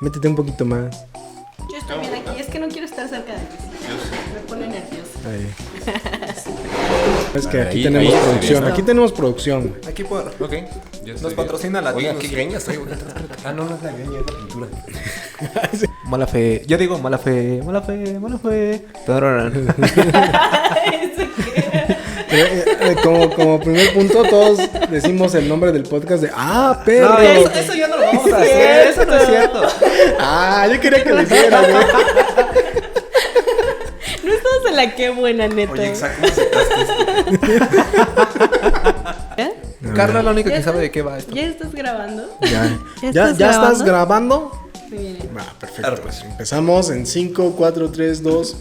Métete un poquito más. Yo estoy bien aquí, es que no quiero estar cerca de ti. Me pone nerviosa. Ahí. Es que aquí Ahí, tenemos ahí, producción. ahí Aquí tenemos producción. Aquí por... Ok. Nos patrocina la Oiga, ¿qué greñas traigo? Ah, no es la greña, es la pintura. Mala fe. Yo digo mala fe, mala fe, mala fe. Como primer punto, todos decimos el nombre del podcast de perro. No, eso ya no lo vamos a hacer. Eso no es cierto. Yo quería que lo hiciera, güey. No estamos en la qué buena, neta. Oye, exacto. ¿Eh? Carla es la única que sabe de qué va esto. ¿Ya estás grabando? ¿Ya estás grabando? Muy bien. Perfecto. Claro, pues. Empezamos en 5, 4, 3, 2.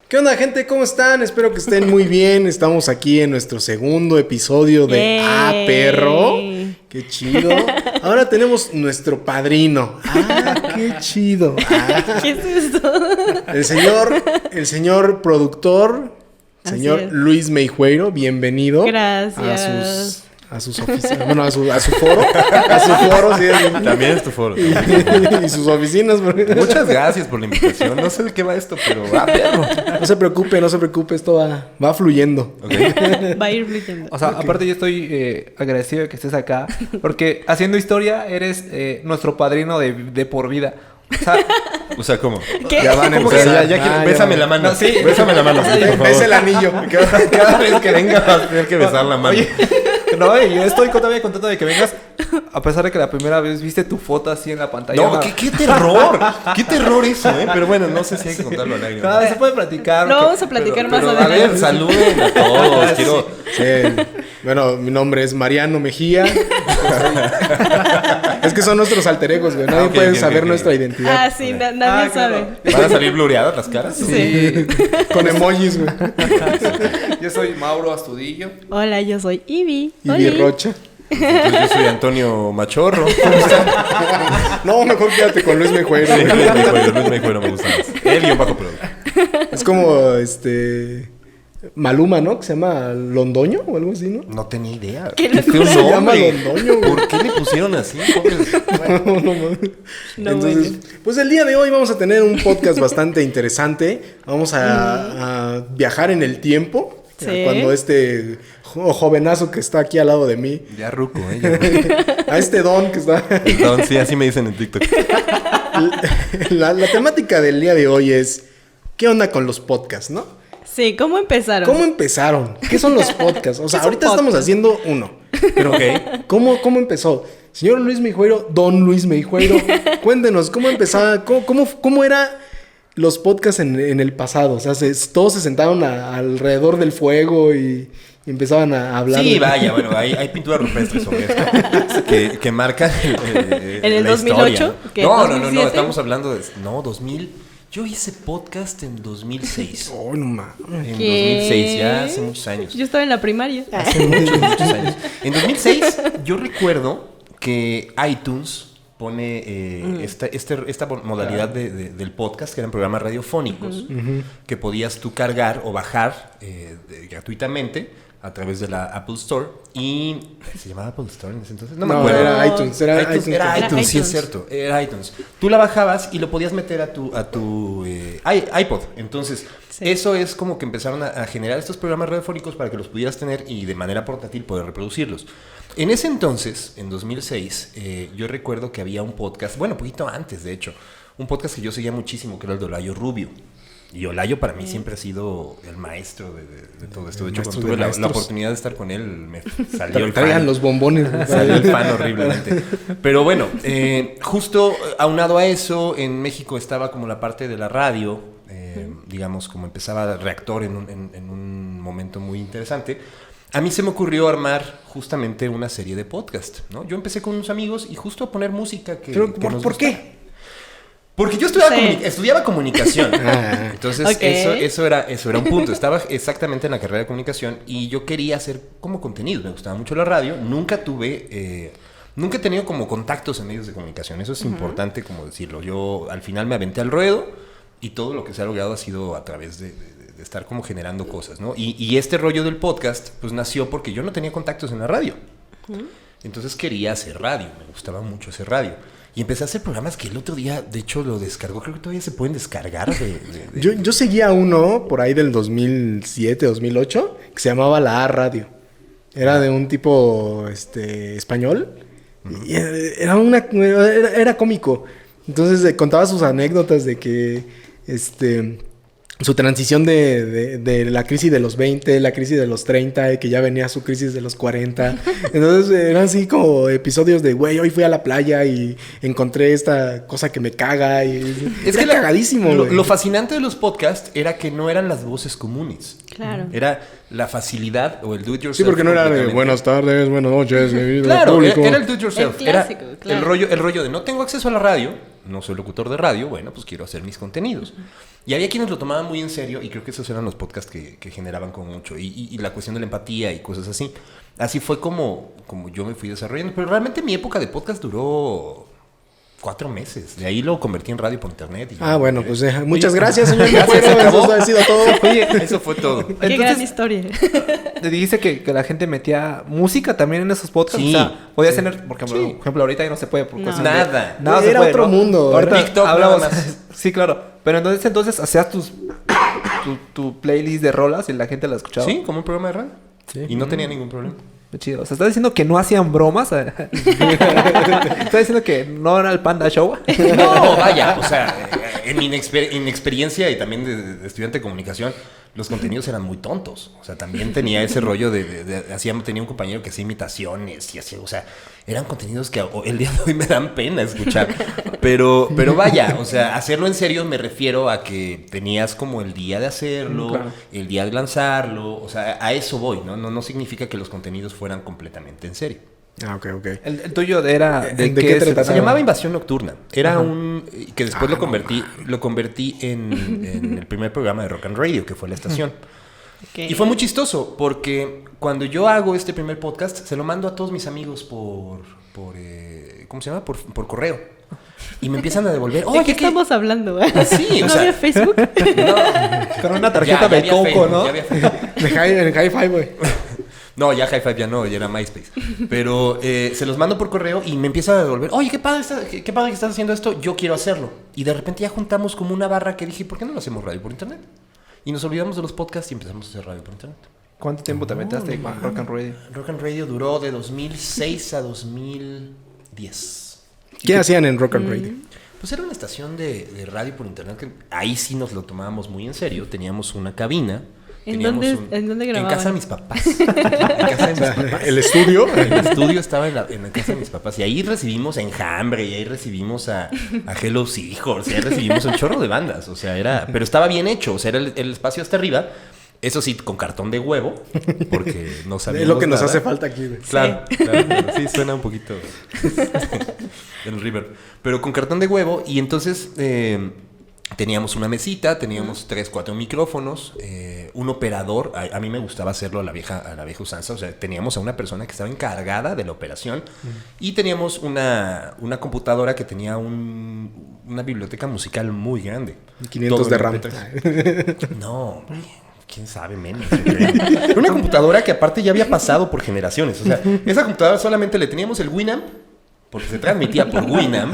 ¿Qué onda, gente? ¿Cómo están? Espero que estén muy bien. Estamos aquí en nuestro segundo episodio de Yay. Perro. ¡Qué chido! Ahora tenemos nuestro padrino. ¡Qué chido! ¿Qué es esto? El señor productor, Así señor es. Luis Meijueiro, bienvenido. Gracias. A sus oficinas, bueno, a su foro. A su foro, sí. También es tu foro. Y sus oficinas. Muchas gracias por la invitación. No sé de qué va esto, pero perro. No se preocupe, esto va fluyendo. Ok. Va a ir fluyendo. O sea, aparte yo estoy agradecido de que estés acá. Porque haciendo historia eres nuestro padrino de por vida. O sea, ¿cómo? ¿Qué? Ya van a ¿Cómo que empezar. bésame la mano. No, sí. Bésame la mano, por favor. Ves el anillo. Cada vez que venga vas a tener que besar la mano. Oye, no, yo estoy todavía contento de que vengas. A pesar de que la primera vez viste tu foto así en la pantalla. No, qué terror. Qué terror eso, ¿eh? Pero bueno, no sé si hay que contarlo al aire. No, se puede platicar. Lo vamos a platicar más Pero, a adelante. ver, saluden a todos. Quiero... Sí. Bueno, mi nombre es Mariano Mejía. Es que son nuestros alter egos, güey. Nadie Ok, puede ok, saber ok. nuestra identidad. Sí, nadie sabe. ¿Van a salir blureadas las caras? Sí. Con emojis, güey. Yo soy Mauro Astudillo. Hola, yo soy Ivy. Y Oli. Rocha. Entonces yo soy Antonio Machorro. No, mejor quédate con Luis Meijueiro. Sí, güey. Luis Meijueiro me gusta más. Él y un Paco Productor. Es como Maluma, ¿no? Que se llama Londoño o algo así, ¿no? No tenía idea. ¿Qué Qué locura? feo Se llama nombre. Londoño, güey. ¿Por qué le pusieron así? Pobres? No mames. No, Entonces, bueno. pues el día de hoy vamos a tener un podcast bastante interesante. Vamos a viajar en el tiempo. Sí. Cuando jovenazo que está aquí al lado de mí, Ya ruco, ¿eh? a este don que está... Perdón, sí, así me dicen en TikTok. La temática del día de hoy es, ¿qué onda con los podcasts, no? Sí, ¿cómo empezaron? ¿Cómo empezaron? ¿Qué son los podcasts? O sea, ¿Qué es un ahorita estamos podcast? haciendo uno. Pero, ¿cómo empezó? Señor Luis Meijuiro, don Luis Meijuiro, cuéntenos, ¿cómo empezaba? ¿Cómo era los podcasts en el pasado? O sea, todos se sentaron alrededor del fuego y empezaban a hablar. Sí, vaya, bueno, hay pinturas rupestres sobre esto que marcan ¿En el la 2008? historia. ¿Qué, No, 2007? estamos hablando de... No, 2000... Yo hice podcast en 2006. Oh, no mames. En ¿Qué? 2006, ya hace muchos años. Yo estaba en la primaria. Hace muchos años. En 2006 yo recuerdo que iTunes pone esta modalidad del podcast, que eran programas radiofónicos, que podías tú cargar o bajar gratuitamente a través de la Apple Store. Y ¿se llamaba Apple Store en ese entonces? No me acuerdo. Era iTunes. Era iTunes. Era iTunes, sí es iTunes. cierto. Era iTunes. Tú la bajabas y lo podías meter a tu iPod. Entonces, Sí. eso es como que empezaron a generar estos programas radiofónicos para que los pudieras tener y de manera portátil poder reproducirlos. En ese entonces, en 2006, yo recuerdo que había un podcast, bueno, un poquito antes de hecho, un podcast que yo seguía muchísimo, que era el de Olayo Rubio. Y Olayo para mí siempre ha sido el maestro de todo esto. De hecho, maestro cuando tuve de la maestros. oportunidad de estar con él, me salió el Traigan fan. los bombones. Salió el fan horriblemente. Pero bueno, justo aunado a eso, en México estaba como la parte de la radio, digamos, como empezaba Reactor en un momento muy interesante. A mí se me ocurrió armar justamente una serie de podcast, ¿no? Yo empecé con unos amigos y justo a poner música que... Pero, que nos ¿por gustaba. qué? Porque yo estudiaba, Sí. estudiaba comunicación. Entonces, Ok. eso era un punto. Estaba exactamente en la carrera de comunicación y yo quería hacer como contenido. Me gustaba mucho la radio. Nunca he tenido como contactos en medios de comunicación. Eso es importante como decirlo. Yo al final me aventé al ruedo y todo lo que se ha logrado ha sido a través de de estar como generando cosas, ¿no? Y este rollo del podcast, pues nació porque yo no tenía contactos en la radio. Entonces quería hacer radio, me gustaba mucho hacer radio. Y empecé a hacer programas que el otro día, de hecho, lo descargó. Creo que todavía se pueden descargar. Yo seguía uno por ahí del 2007, 2008, que se llamaba La A Radio. Era de un tipo español. Y era cómico. Entonces contaba sus anécdotas de que su transición de la crisis de los 20, la crisis de los 30, que ya venía su crisis de los 40. Entonces eran así como episodios de, güey, hoy fui a la playa y encontré esta cosa que me caga. Y es era que cagadísimo, lo fascinante de los podcasts era que no eran las voces comunes. Claro. Era la facilidad o el do it yourself. Sí, porque no era de buenas tardes, buenas noches, mi vida, claro, público. era el do it yourself. El clásico, era claro. el rollo de no tengo acceso a la radio, no soy locutor de radio, bueno, pues quiero hacer mis contenidos. Y había quienes lo tomaban muy en serio y creo que esos eran los podcasts que generaban como mucho. Y la cuestión de la empatía y cosas así. Así fue como yo me fui desarrollando. Pero realmente mi época de podcast duró 4 meses. De ahí lo convertí en radio por internet. Bueno, pues muchas gracias, señor. Gracias, se acabó. Eso ha sido todo. Oye, eso fue todo. Qué gran historia. Te dijiste que la gente metía música también en esos podcasts. Sí, O sea, podías tener, porque por ejemplo, ahorita ya no se puede por No. cosas Nada. Nada se Era puede, otro ¿no? mundo. Ahorita TikTok hablamos. nada más. Sí, claro. Pero entonces hacías tu playlist de rolas y la gente la escuchaba. Sí, como un programa de radio. Sí. Y no tenía ningún problema. Qué chido. O sea, ¿estás diciendo que no hacían bromas? ¿Estás diciendo que no era el Panda Show? No, vaya, o sea, en mi inexperiencia y también de estudiante de comunicación, los contenidos eran muy tontos. O sea, también tenía ese rollo tenía un compañero que hacía imitaciones y hacía, o sea, eran contenidos que el día de hoy me dan pena escuchar. Pero vaya, o sea, hacerlo en serio me refiero a que tenías como el día de hacerlo, Claro. el día de lanzarlo, o sea, a eso voy, ¿no? No significa que los contenidos fueran completamente en serio. Ok. El tuyo era... ¿De qué trataba? Se llamaba Invasión Nocturna. Era que después lo convertí en el primer programa de Rock and Radio, que fue la estación. Okay. Y fue muy chistoso, porque cuando yo hago este primer podcast, se lo mando a todos mis amigos por ¿cómo se llama? Por correo. Y me empiezan a devolver. ¿De qué estamos hablando? Sí, o ¿No sea, había Facebook? Con una tarjeta de había Coco, Facebook, ¿no? ya había Facebook. En Hi-Fi, güey. No, ya Hi-Fi ya no, ya era MySpace. Pero se los mando por correo y me empiezan a devolver. Oye, qué padre que estás haciendo esto, yo quiero hacerlo. Y de repente ya juntamos como una barra que dije, ¿por qué no lo hacemos radio por internet? Y nos olvidamos de los podcasts y empezamos a hacer radio por internet. ¿Cuánto tiempo te aventaste con Rock and Radio? Rock and Radio duró de 2006 a 2010. ¿Qué hacían en Rock and Radio? Pues era una estación de radio por internet que ahí sí nos lo tomábamos muy en serio. Teníamos una cabina. ¿En teníamos dónde grababan? En casa de mis papás. En casa de mis papás. ¿El estudio? El estudio estaba en la casa de mis papás. Y ahí recibimos a Enjambre, y ahí recibimos a Hello Seahorse, y ahí recibimos un chorro de bandas. O sea, pero estaba bien hecho. O sea, era el espacio hasta arriba. Eso sí, con cartón de huevo, porque no sabíamos Es lo que nos nada. hace falta aquí, güey. Claro. Sí, suena un poquito el River. Pero con cartón de huevo. Y entonces teníamos una mesita, teníamos 3-4 micrófonos, un operador. A mí me gustaba hacerlo a la vieja usanza. O sea, teníamos a una persona que estaba encargada de la operación. Y teníamos una computadora que tenía una biblioteca musical muy grande. 500 Todo de en RAM. MP3. No, quién sabe menos. Era una computadora que aparte ya había pasado por generaciones. O sea, esa computadora solamente le teníamos el Winamp, porque se transmitía por Winamp.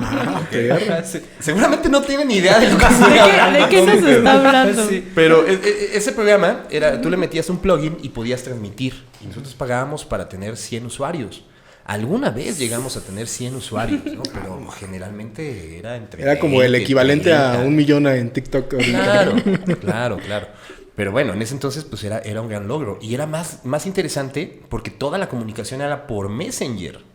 Seguramente no tienen ni idea de lo que estoy hablando. ¿De qué nos está hablando? Sí. Pero ese programa tú le metías un plugin y podías transmitir. Y nosotros pagábamos para tener 100 usuarios. Alguna vez llegamos a tener 100 usuarios, ¿no? Pero generalmente era entre Era como el 20, equivalente 30. a 1 millón en TikTok. Claro. Pero bueno, en ese entonces pues era un gran logro. Y era más interesante porque toda la comunicación era por Messenger.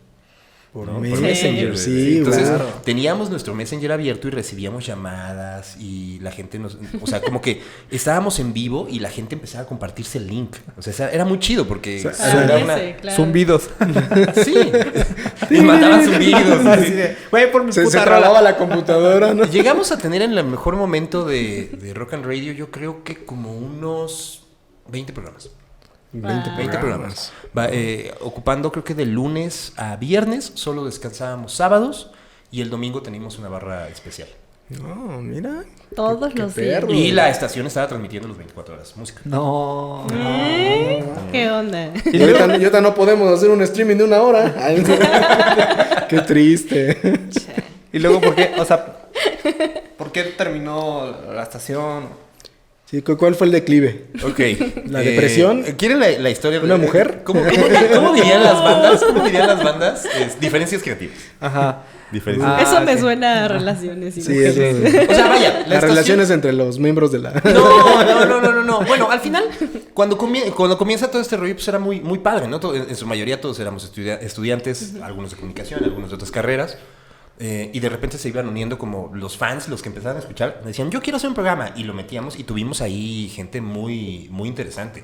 Por ¿no? Messenger, sí, Entonces claro. teníamos nuestro Messenger abierto y recibíamos llamadas y la gente o sea, como que estábamos en vivo y la gente empezaba a compartirse el link. O sea, era muy chido porque era una... Claro. Zumbidos. Sí. Y mandaban zumbidos. Así de, güey, por mi Se puta trababa rola. la computadora, ¿no? Llegamos a tener en el mejor momento de Rock and Radio, yo creo que como unos 20 programas. 20 programas. Ocupando creo que de lunes a viernes, solo descansábamos sábados y el domingo teníamos una barra especial. No, mira. Todos qué los perro. días. Y la estación estaba transmitiendo los 24 horas música. No. ¿Qué onda? Y ahorita no podemos hacer un streaming de 1 hora. Ay, qué triste. Y luego, ¿por qué? O sea, ¿por qué terminó la estación? Sí, ¿cuál fue el declive? Ok. ¿La depresión? ¿Quieren la historia de ¿Una mujer? ¿Cómo dirían las bandas? ¿Cómo dirían las bandas? Diferencias creativas. Ajá. Diferencias. Eso me ok. suena a relaciones y Sí, mujeres. eso. O sea, vaya, la Las estación- relaciones entre los miembros de la... No. Bueno, al final, cuando comienza todo este rollo, pues era muy, muy padre, ¿no? En su mayoría todos éramos estudiantes, algunos de comunicación, algunos de otras carreras. Y de repente se iban uniendo como los fans, los que empezaban a escuchar, decían, yo quiero hacer un programa. Y lo metíamos y tuvimos ahí gente muy, muy interesante.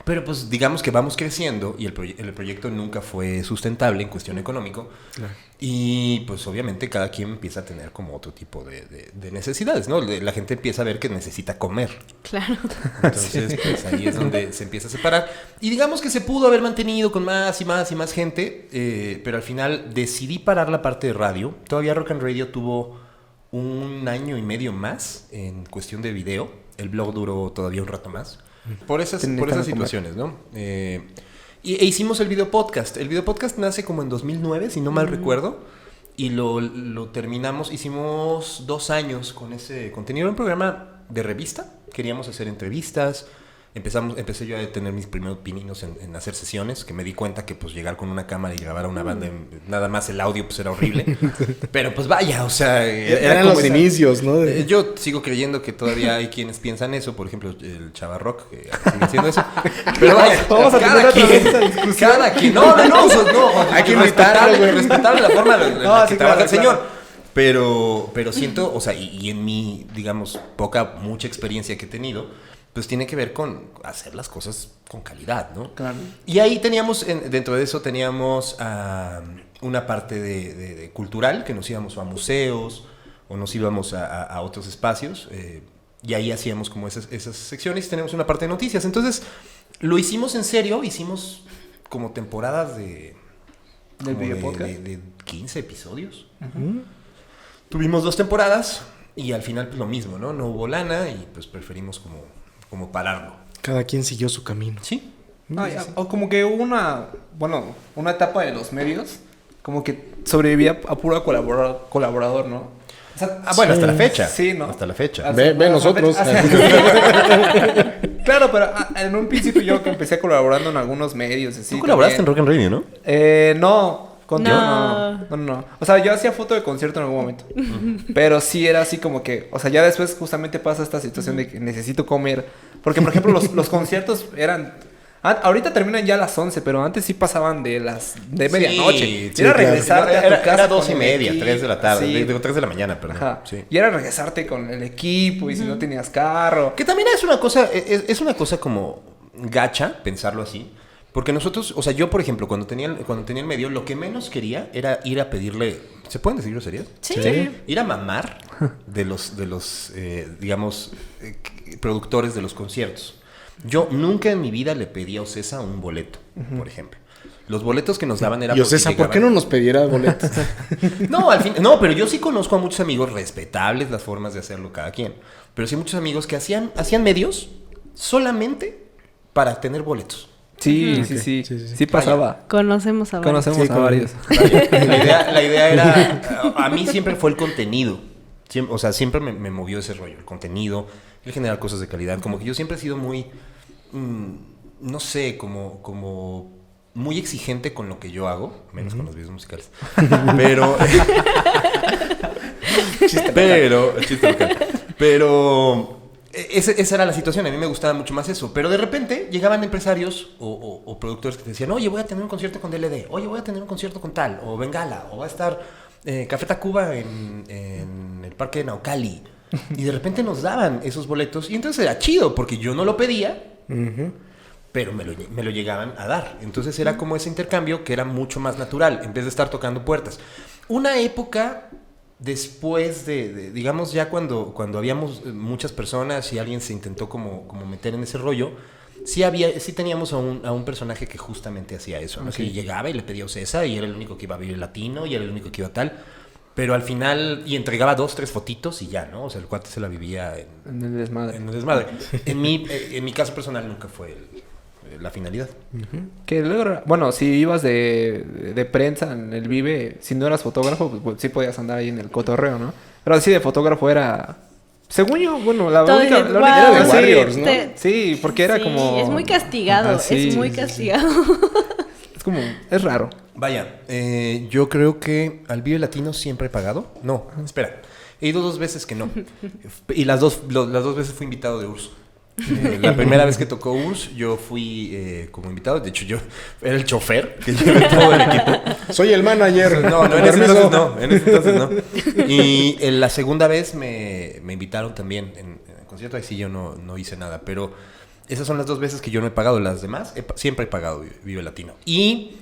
Pero pues digamos que vamos creciendo y el proyecto nunca fue sustentable en cuestión económico. Claro. Y pues obviamente cada quien empieza a tener como otro tipo de necesidades, ¿no? La gente empieza a ver que necesita comer. Claro. Entonces, pues ahí es donde se empieza a separar. Y digamos que se pudo haber mantenido con más y más y más gente, pero al final decidí parar la parte de radio. Todavía Rock and Radio tuvo 1 año y medio más en cuestión de video. El blog duró todavía un rato más. Por esas situaciones, ¿no? E hicimos el video podcast. El video podcast nace como en 2009, si no mal recuerdo. Y lo terminamos, hicimos 2 años con ese contenido. Era un programa de revista. Queríamos hacer entrevistas. Empecé yo a tener mis primeros pininos en hacer sesiones, que me di cuenta que pues llegar con una cámara y grabar a una banda, nada más el audio pues era horrible. Pero pues vaya, o sea... Eran los inicios, ¿no? Yo sigo creyendo que todavía hay quienes piensan eso, por ejemplo el Chavarrock, que sigue haciendo eso. Pero vaya, Vamos a tener otra vez esa discusión. cada quien... No, Hay que invitarlo, güey. respetable la forma en No, la sí, que trabaja el claro, señor. Pero siento, o sea, y en mi, digamos, mucha experiencia que he tenido, pues tiene que ver con hacer las cosas con calidad, ¿no? Claro. Y ahí teníamos, dentro de eso teníamos una parte de cultural, que nos íbamos a museos o nos íbamos a otros espacios, y ahí hacíamos como esas secciones, y tenemos una parte de noticias. Entonces, lo hicimos en serio, hicimos como temporadas ¿Del como video podcast? de 15 episodios. Tuvimos 2 temporadas y al final pues lo mismo, ¿no? No hubo lana y pues preferimos como pararlo. Cada quien siguió su camino. Sí. O como que hubo una etapa de los medios, como que sobrevivía a puro colaborador, ¿no? O sea, Bueno, Sí. hasta la fecha. Sí, ¿no? Hasta la fecha. Ve nosotros. Claro, pero en un principio yo que empecé colaborando en algunos medios. Así, Tú colaboraste en también. Rock and Radio, ¿no? No, contigo No. no. O sea, yo hacía foto de concierto en algún momento. Pero sí era así como que, o sea, ya después justamente pasa esta situación de que necesito comer. Porque, por ejemplo, los conciertos eran... ahorita terminan ya a las 11, pero antes sí pasaban de medianoche. Sí, Y era claro. regresarte a tu casa Era con 2:30, el equipo. 3 de la tarde. Sí. Digo, 3 de la mañana, perdón. Ajá. Sí. Y era regresarte con el equipo y si no tenías carro. Que también es una cosa, es una cosa como gacha, pensarlo así. Porque nosotros, o sea, yo por ejemplo, cuando tenía el medio, lo que menos quería era ir a pedirle, ¿se pueden decir groserías? Sí. Ir a mamar de los digamos, productores de los conciertos. Yo nunca en mi vida le pedí a Ocesa un boleto, por ejemplo. Los boletos que nos daban era Y Ocesa, ¿por qué no nos pediera boletos? No, al fin, no, pero yo sí conozco a muchos amigos respetables las formas de hacerlo cada quien. Pero sí muchos amigos que hacían medios solamente para tener boletos. Sí, Ok. sí Sí. pasaba. Conocemos a varios. Conocemos Sí, a varios. La idea era, a mí siempre fue el contenido. O sea, siempre me movió ese rollo, el contenido, el generar cosas de calidad. Como que yo siempre he sido muy, no sé, como muy exigente con lo que yo hago, menos con los videos musicales. Pero esa era la situación, a mí me gustaba mucho más eso. Pero de repente llegaban empresarios o productores que te decían, oye, voy a tener un concierto con DLD, oye, voy a tener un concierto con tal, o Bengala, o va a estar Café Tacuba en el parque de Naucali. Y de repente nos daban esos boletos y entonces era chido porque yo no lo pedía, pero me lo llegaban a dar. Entonces era como ese intercambio que era mucho más natural en vez de estar tocando puertas. Una época después digamos ya cuando habíamos muchas personas y alguien se intentó como meter en ese rollo, sí teníamos a un personaje que justamente hacía eso, ¿no? Okay. Que llegaba y le pedía a Ocesa y era el único que iba a vivir latino y era el único que iba tal. Pero al final, y entregaba 2, 3 fotitos y ya, ¿no? O sea, el cuate se la vivía En el desmadre. en el desmadre. En mi caso personal nunca fue la finalidad. Que luego, bueno, si ibas de prensa en el Vive, si no eras fotógrafo, pues sí podías andar ahí en el cotorreo, ¿no? Pero así de fotógrafo era... Según yo, bueno, la Todo única... el- la única- Era de wow, Warriors, sí, ¿no? Sí, porque era sí, como... es muy castigado, Ajá, sí, es muy sí, sí. castigado. Es como... Es raro. Vaya, yo creo que al Vive Latino siempre he pagado. No, espera. He ido 2 veces que no. Y las dos veces fui invitado de URSS. La primera vez que tocó URSS, yo fui como invitado. De hecho, yo era el chofer que llevé todo el equipo. Soy el manager. No, Con en ese permiso. entonces no. En ese entonces no. Y en la segunda vez me invitaron también en el concierto. Ahí sí yo no hice nada. Pero esas son las 2 veces que yo no he pagado. Las demás siempre he pagado Vive Latino. Y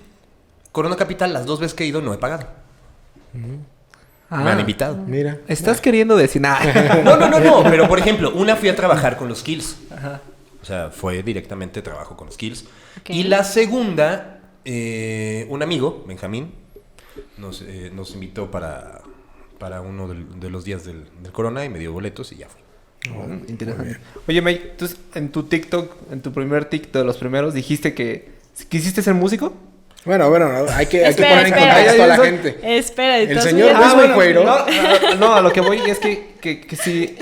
Corona Capital, las 2 veces que he ido no he pagado. Me han invitado. Mira. ¿Estás queriendo decir nada? No. Pero por ejemplo, una fui a trabajar con los Kills. Ajá. O sea, fue directamente trabajo con los Kills. Ok. Y la segunda, un amigo, Benjamín, nos invitó para uno de los días del Corona y me dio boletos y ya fui. Interesante. Oye, May, entonces en tu TikTok, en tu primer TikTok de los primeros, dijiste que quisiste ser músico. Bueno, hay que Espera, poner en espera. contexto a la Eso- gente. Espera, El entonces señor ya- Luis bueno, Meijueiro. no, a lo que voy es que si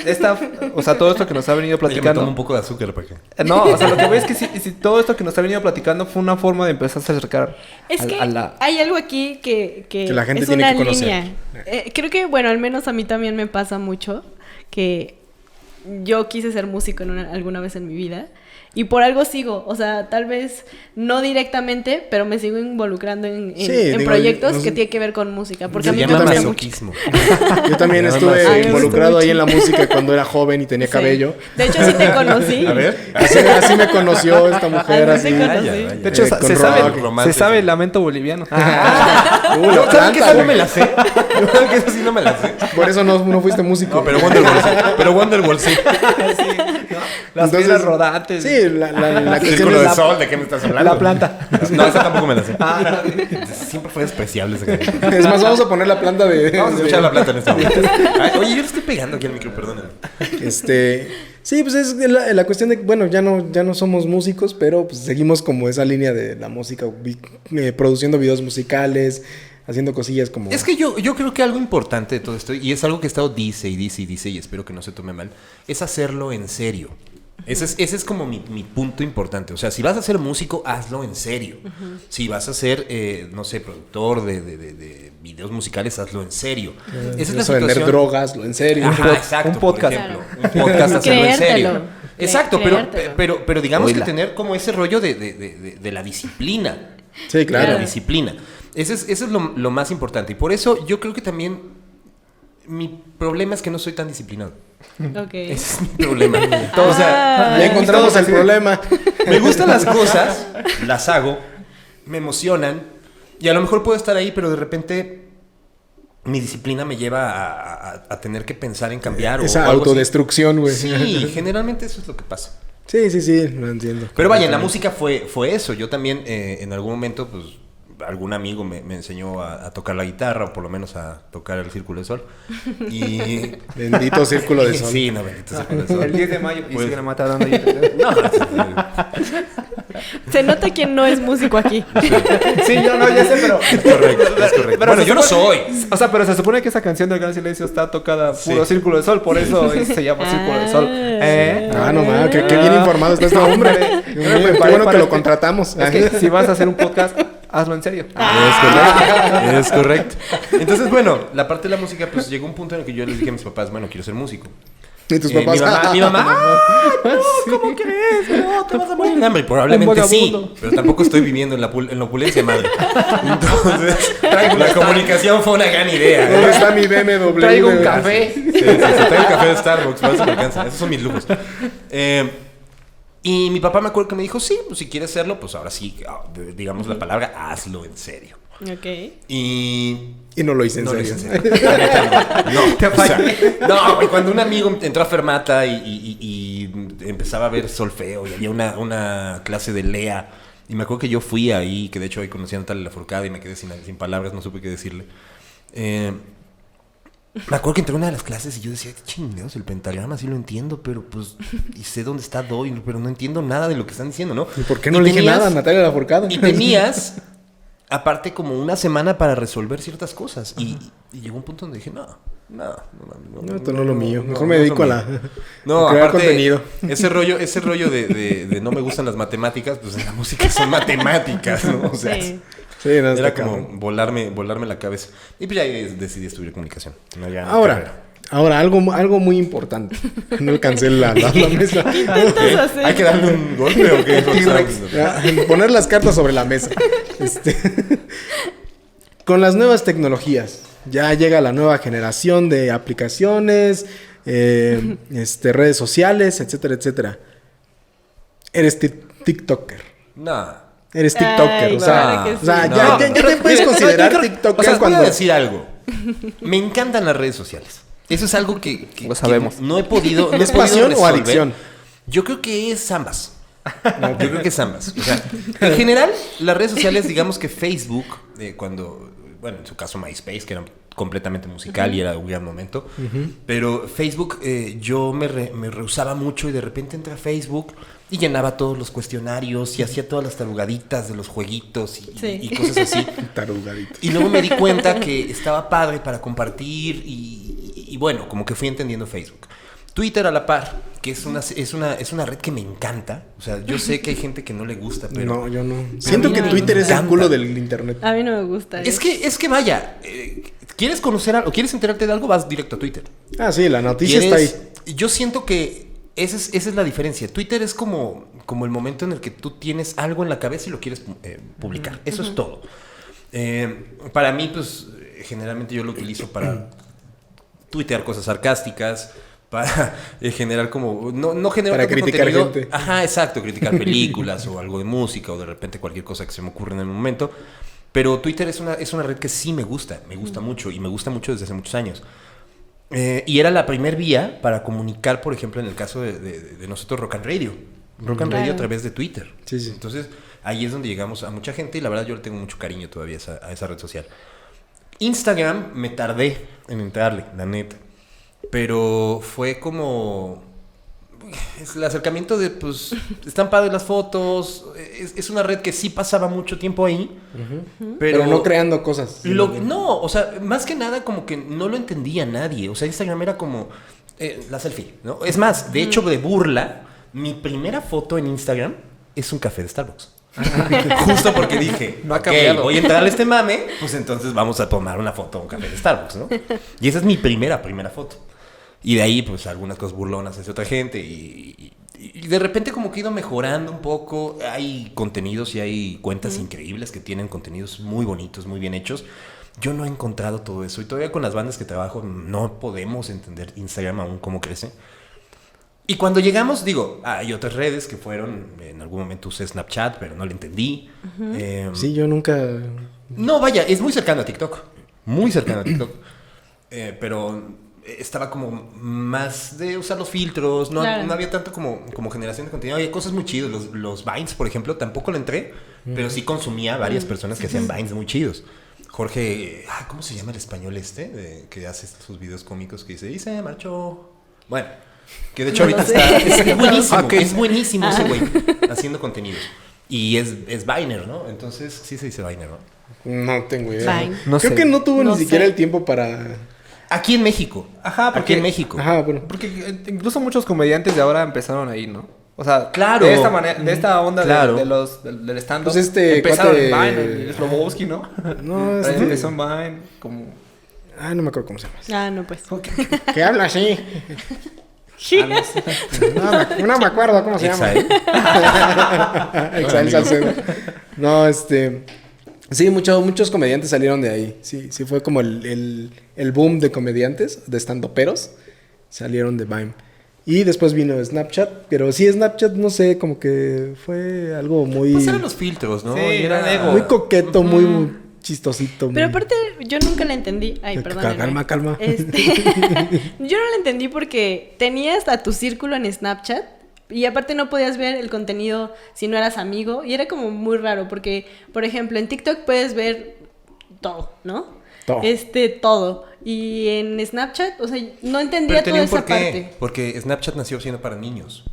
o sea, todo esto que nos ha venido Me tomo platicando. un poco de azúcar para que... No, o sea, lo que voy es que si todo esto que nos ha venido platicando fue una forma de empezar a acercar Es que a la... hay algo aquí que la gente es tiene una que conocer. línea. Creo que, bueno, al menos a mí también me pasa mucho que yo quise ser músico alguna vez en mi vida y por algo sigo. O sea, tal vez no directamente, pero me sigo involucrando en Sí, digo, proyectos no sé. que tienen que ver con música. Porque Se a mí me llama gusta masoquismo. mucho. Yo también Nada estuve más. Ay, me involucrado gusta ahí en la mucho. música cuando era joven y tenía Sí. cabello. De hecho, sí te conocí. A ver. Así me conoció esta mujer, Así así. te conocí. Vaya, vaya. De hecho, con se rock. se sabe el lamento boliviano. La ¿Sabes que planta, esa no güey. me la sé? ¿Sabes que esa sí no me la sé? Por eso no fuiste músico. No, pero Wonderwall sí. Pero Wonderwall sí. Las Entonces, piedras rodantes. Sí, la cuestión Círculo es de sol, ¿de qué me estás hablando? La planta. No, esa tampoco me la sé. Siempre fue despreciable esa canción. Es más, vamos a poner la planta de... Vamos a escuchar la plata en este momento. Ay, oye, yo le estoy pegando aquí al micro, perdóname. Sí, pues es la cuestión de, bueno, ya no somos músicos, pero pues seguimos como esa línea de la música, produciendo videos musicales, haciendo cosillas como... Es que yo creo que algo importante de todo esto, y es algo que he estado dice, y espero que no se tome mal, es hacerlo en serio. Ese es como mi punto importante. O sea, si vas a ser músico, hazlo en serio. Si vas a ser, no sé, productor de videos musicales, hazlo en serio. Esa es la eso de vender situación. drogas, lo en serio. Ajá, exacto. un podcast. Por ejemplo. Un podcast, hacerlo en serio. Creértelo. Exacto, Creértelo. pero digamos Oíla. que tener como ese rollo de la disciplina. Sí, De claro. la disciplina. Eso es lo más importante. Y por eso yo creo que también mi problema es que no soy tan disciplinado. Ok. Ese es mi problema. O sea, Ya encontramos el problema. me gustan las cosas, las hago, me emocionan y a lo mejor puedo estar ahí, pero de repente mi disciplina me lleva a tener que pensar en cambiar o Esa algo así. autodestrucción, güey. Sí, generalmente eso es lo que pasa. Sí, lo entiendo. Pero vaya, en la música fue eso. Yo también en algún momento, pues, algún amigo me enseñó a tocar la guitarra, o por lo menos a tocar el Círculo de Sol. Y... Bendito Círculo de Sol. Sí, no, bendito Círculo de Sol. El 10 de mayo y Pues- siguen matando. Se nota quién no es músico aquí. Sí, yo no, ya sé, pero... Es correcto, es correcto. Pero Bueno, se yo no supone- soy. O sea, pero se supone que esa canción del Gran Silencio está tocada puro Sí. Círculo de Sol, por eso se llama Círculo de Sol. No mames, qué bien informado está este hombre. Qué bueno que lo contratamos. Es que si vas a hacer un podcast, hazlo en serio. Es correcto. Entonces, bueno, la parte de la música, pues llegó un punto en el que yo les dije a mis papás, bueno, quiero ser músico. Y tus papás. Mi mamá, ¡ah, no! ¿Cómo crees? No, te vas a morir de hambre. Probablemente Un sí, vagabundo. pero tampoco estoy viviendo en la opulencia, madre. Entonces, la comunicación fue una gran idea. ¿Dónde está mi BMW? Traigo un café. Sí, traigo café de Starbucks, para eso me alcanza. Esos son mis lujos. Y mi papá me acuerdo que me dijo, sí, pues si quieres hacerlo, pues ahora sí, digamos la palabra, hazlo en serio. Ok. Y no lo hice en no lo serio. hice en serio. La neta, no. Te no, güey, cuando un amigo entró a Fermata y empezaba a ver solfeo y había una clase de Lea, y me acuerdo que yo fui ahí, que de hecho ahí conocí a Natalia Lafourcade y me quedé sin palabras, no supe qué decirle. Me acuerdo que entré a una de las clases y yo decía, chingados, el pentagrama sí lo entiendo, pero pues, y sé dónde está do, pero no entiendo nada de lo que están diciendo, ¿no? ¿Y por qué no le dije nada a Natalia Lafourcade? Y tenías, aparte, como una semana para resolver ciertas cosas. Y llegó un punto donde dije, no, esto no es lo mío. Mejor me dedico a la No, a crear aparte, contenido. ese rollo de no me gustan las matemáticas, pues en la música son matemáticas, ¿no? O sea, Sí. Sí, no, está era como cabrón. volarme la cabeza. Y pues ya decidí estudiar comunicación. No, ya, Ahora, algo muy importante. No alcancé la mesa. ¿Qué intentas hacer? ¿Hay que darle un golpe o qué? Ya, poner las cartas sobre la mesa. Con las nuevas tecnologías, ya llega la nueva generación de aplicaciones, redes sociales, etcétera, etcétera. Eres TikToker. No. Eres TikToker, Ay, o sea, claro que o sea, sí. ya te puedes considerar TikToker O sea, cuando... voy a decir algo. Me encantan las redes sociales. Eso es algo que Lo sabemos. que no he podido. No he ¿Es podido pasión o resolver. adicción? Yo creo que es ambas. Yo creo que es ambas. O sea, en general, las redes sociales, digamos que Facebook, bueno, en su caso MySpace, que era completamente musical y era un gran momento, pero Facebook yo me rehusaba mucho y de repente entré a Facebook y llenaba todos los cuestionarios y hacía todas las tarugaditas de los jueguitos y cosas así. Tarugadito. Y luego me di cuenta que estaba padre para compartir y bueno, como que fui entendiendo Facebook. Twitter a la par, que es una red que me encanta. O sea, yo sé que hay gente que no le gusta, pero... No, yo no. Siento mí que me Twitter es el encanta. culo del internet. A mí no me gusta. Es que vaya, ¿quieres conocer algo? ¿Quieres enterarte de algo? Vas directo a Twitter. Ah, sí, la noticia está ahí. Yo siento que esa es la diferencia. Twitter es como el momento en el que tú tienes algo en la cabeza y lo quieres publicar. Eso es todo. Para mí, pues, generalmente yo lo utilizo para tuitear cosas sarcásticas, para generar como... No generar Para tanto criticar contenido. gente. Ajá, exacto. Criticar películas o algo de música o de repente cualquier cosa que se me ocurre en el momento. Pero Twitter es una red que sí me gusta mucho y me gusta mucho desde hace muchos años. Y era la primer vía para comunicar, por ejemplo, en el caso de nosotros, Rock and Radio. Rock and Radio Claro. a través de Twitter. Sí, sí. Entonces, ahí es donde llegamos a mucha gente y la verdad yo le tengo mucho cariño todavía a esa red social. Instagram me tardé en entrarle, la neta. Pero fue como... Es el acercamiento de, pues, están padres las fotos. Es una red que sí pasaba mucho tiempo ahí. Pero no creando cosas. No, o sea, más que nada como que no lo entendía nadie. O sea, Instagram era como la selfie, ¿no? Es más, de hecho, de burla, mi primera foto en Instagram es un café de Starbucks. Justo porque dije, No ha "Ok, cambiado". voy a entrar a este mame, pues entonces vamos a tomar una foto de un café de Starbucks, ¿no? Y esa es mi primera foto. Y de ahí, pues, algunas cosas burlonas hacia otra gente. Y de repente como que he ido mejorando un poco. Hay contenidos y hay cuentas increíbles que tienen contenidos muy bonitos, muy bien hechos. Yo no he encontrado todo eso. Y todavía con las bandas que trabajo no podemos entender Instagram aún cómo crece. Y cuando llegamos, digo, hay otras redes que fueron... En algún momento usé Snapchat, pero no le entendí. Sí, yo nunca... No, vaya, es muy cercano a TikTok. Muy cercano a TikTok. Pero estaba como más de usar los filtros. No, Claro. no había tanto como generación de contenido. Había cosas muy chidas. Los Vines, por ejemplo, tampoco lo entré. Pero sí consumía varias personas que hacían Vines muy chidos. Jorge... ¿cómo se llama el español que hace sus videos cómicos que dice... Y se marchó... Bueno... Que de hecho No ahorita lo sé. es buenísimo. Ok. Es buenísimo ese güey haciendo contenidos. Y es Viner, ¿no? Entonces, sí se dice Viner, ¿no? No tengo idea. Vine. No Creo sé. que no tuvo No ni siquiera sé. el tiempo para... Aquí en México. Ajá, Aquí porque... en México. Ajá, bueno. Porque incluso muchos comediantes de ahora empezaron ahí, ¿no? O sea, Claro. de esta manera, de esta onda Claro. del stand-up. Pues empezaron cuate- en Vine, el Slobowski, ¿no? No, Empezó en Vine, como... no me acuerdo cómo se llama. Ah, no, pues. Que habla así. No me acuerdo cómo se llama. Exael. Exael Salcedo. No, sí, muchos comediantes salieron de ahí. Sí, fue como el boom de comediantes, de estandoperos, salieron de Vine. Y después vino Snapchat, pero sí, Snapchat, no sé, como que fue algo muy... Pues eran los filtros, ¿no? Sí, Y era el ego. muy coqueto, muy chistosito. Pero muy- aparte, yo nunca la entendí. Ay, perdón. Calma. Yo no la entendí porque tenías a tu círculo en Snapchat y aparte no podías ver el contenido si no eras amigo. Y era como muy raro porque, por ejemplo, en TikTok puedes ver todo, ¿no? Todo. Todo. Y en Snapchat, o sea, no entendía Pero toda tenía un esa porqué, parte. porque Snapchat nació siendo para niños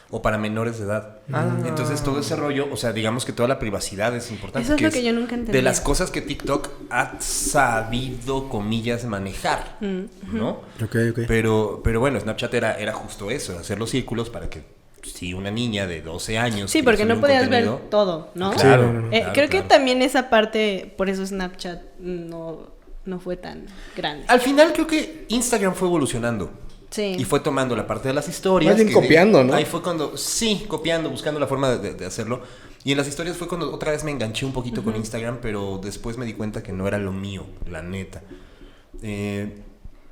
o para menores de edad. Ah. Entonces todo ese rollo, o sea, digamos que toda la privacidad es importante. Eso es lo que yo nunca entendí. De las cosas que TikTok ha sabido, comillas, manejar, ¿no? Ok. Pero bueno, Snapchat era justo eso, hacer los círculos para que si una niña de 12 años... Sí, quiere porque subir no un podías ver contenido, todo, ¿no? Claro, Sí, no. claro, Creo que claro. también esa parte, por eso Snapchat no fue tan grande. Al final creo que Instagram fue evolucionando. Sí. Y fue tomando la parte de las historias. Más bien copiando, ¿no? Ahí fue cuando, sí, copiando, buscando la forma de hacerlo. Y en las historias fue cuando otra vez me enganché un poquito con Instagram, pero después me di cuenta que no era lo mío, la neta.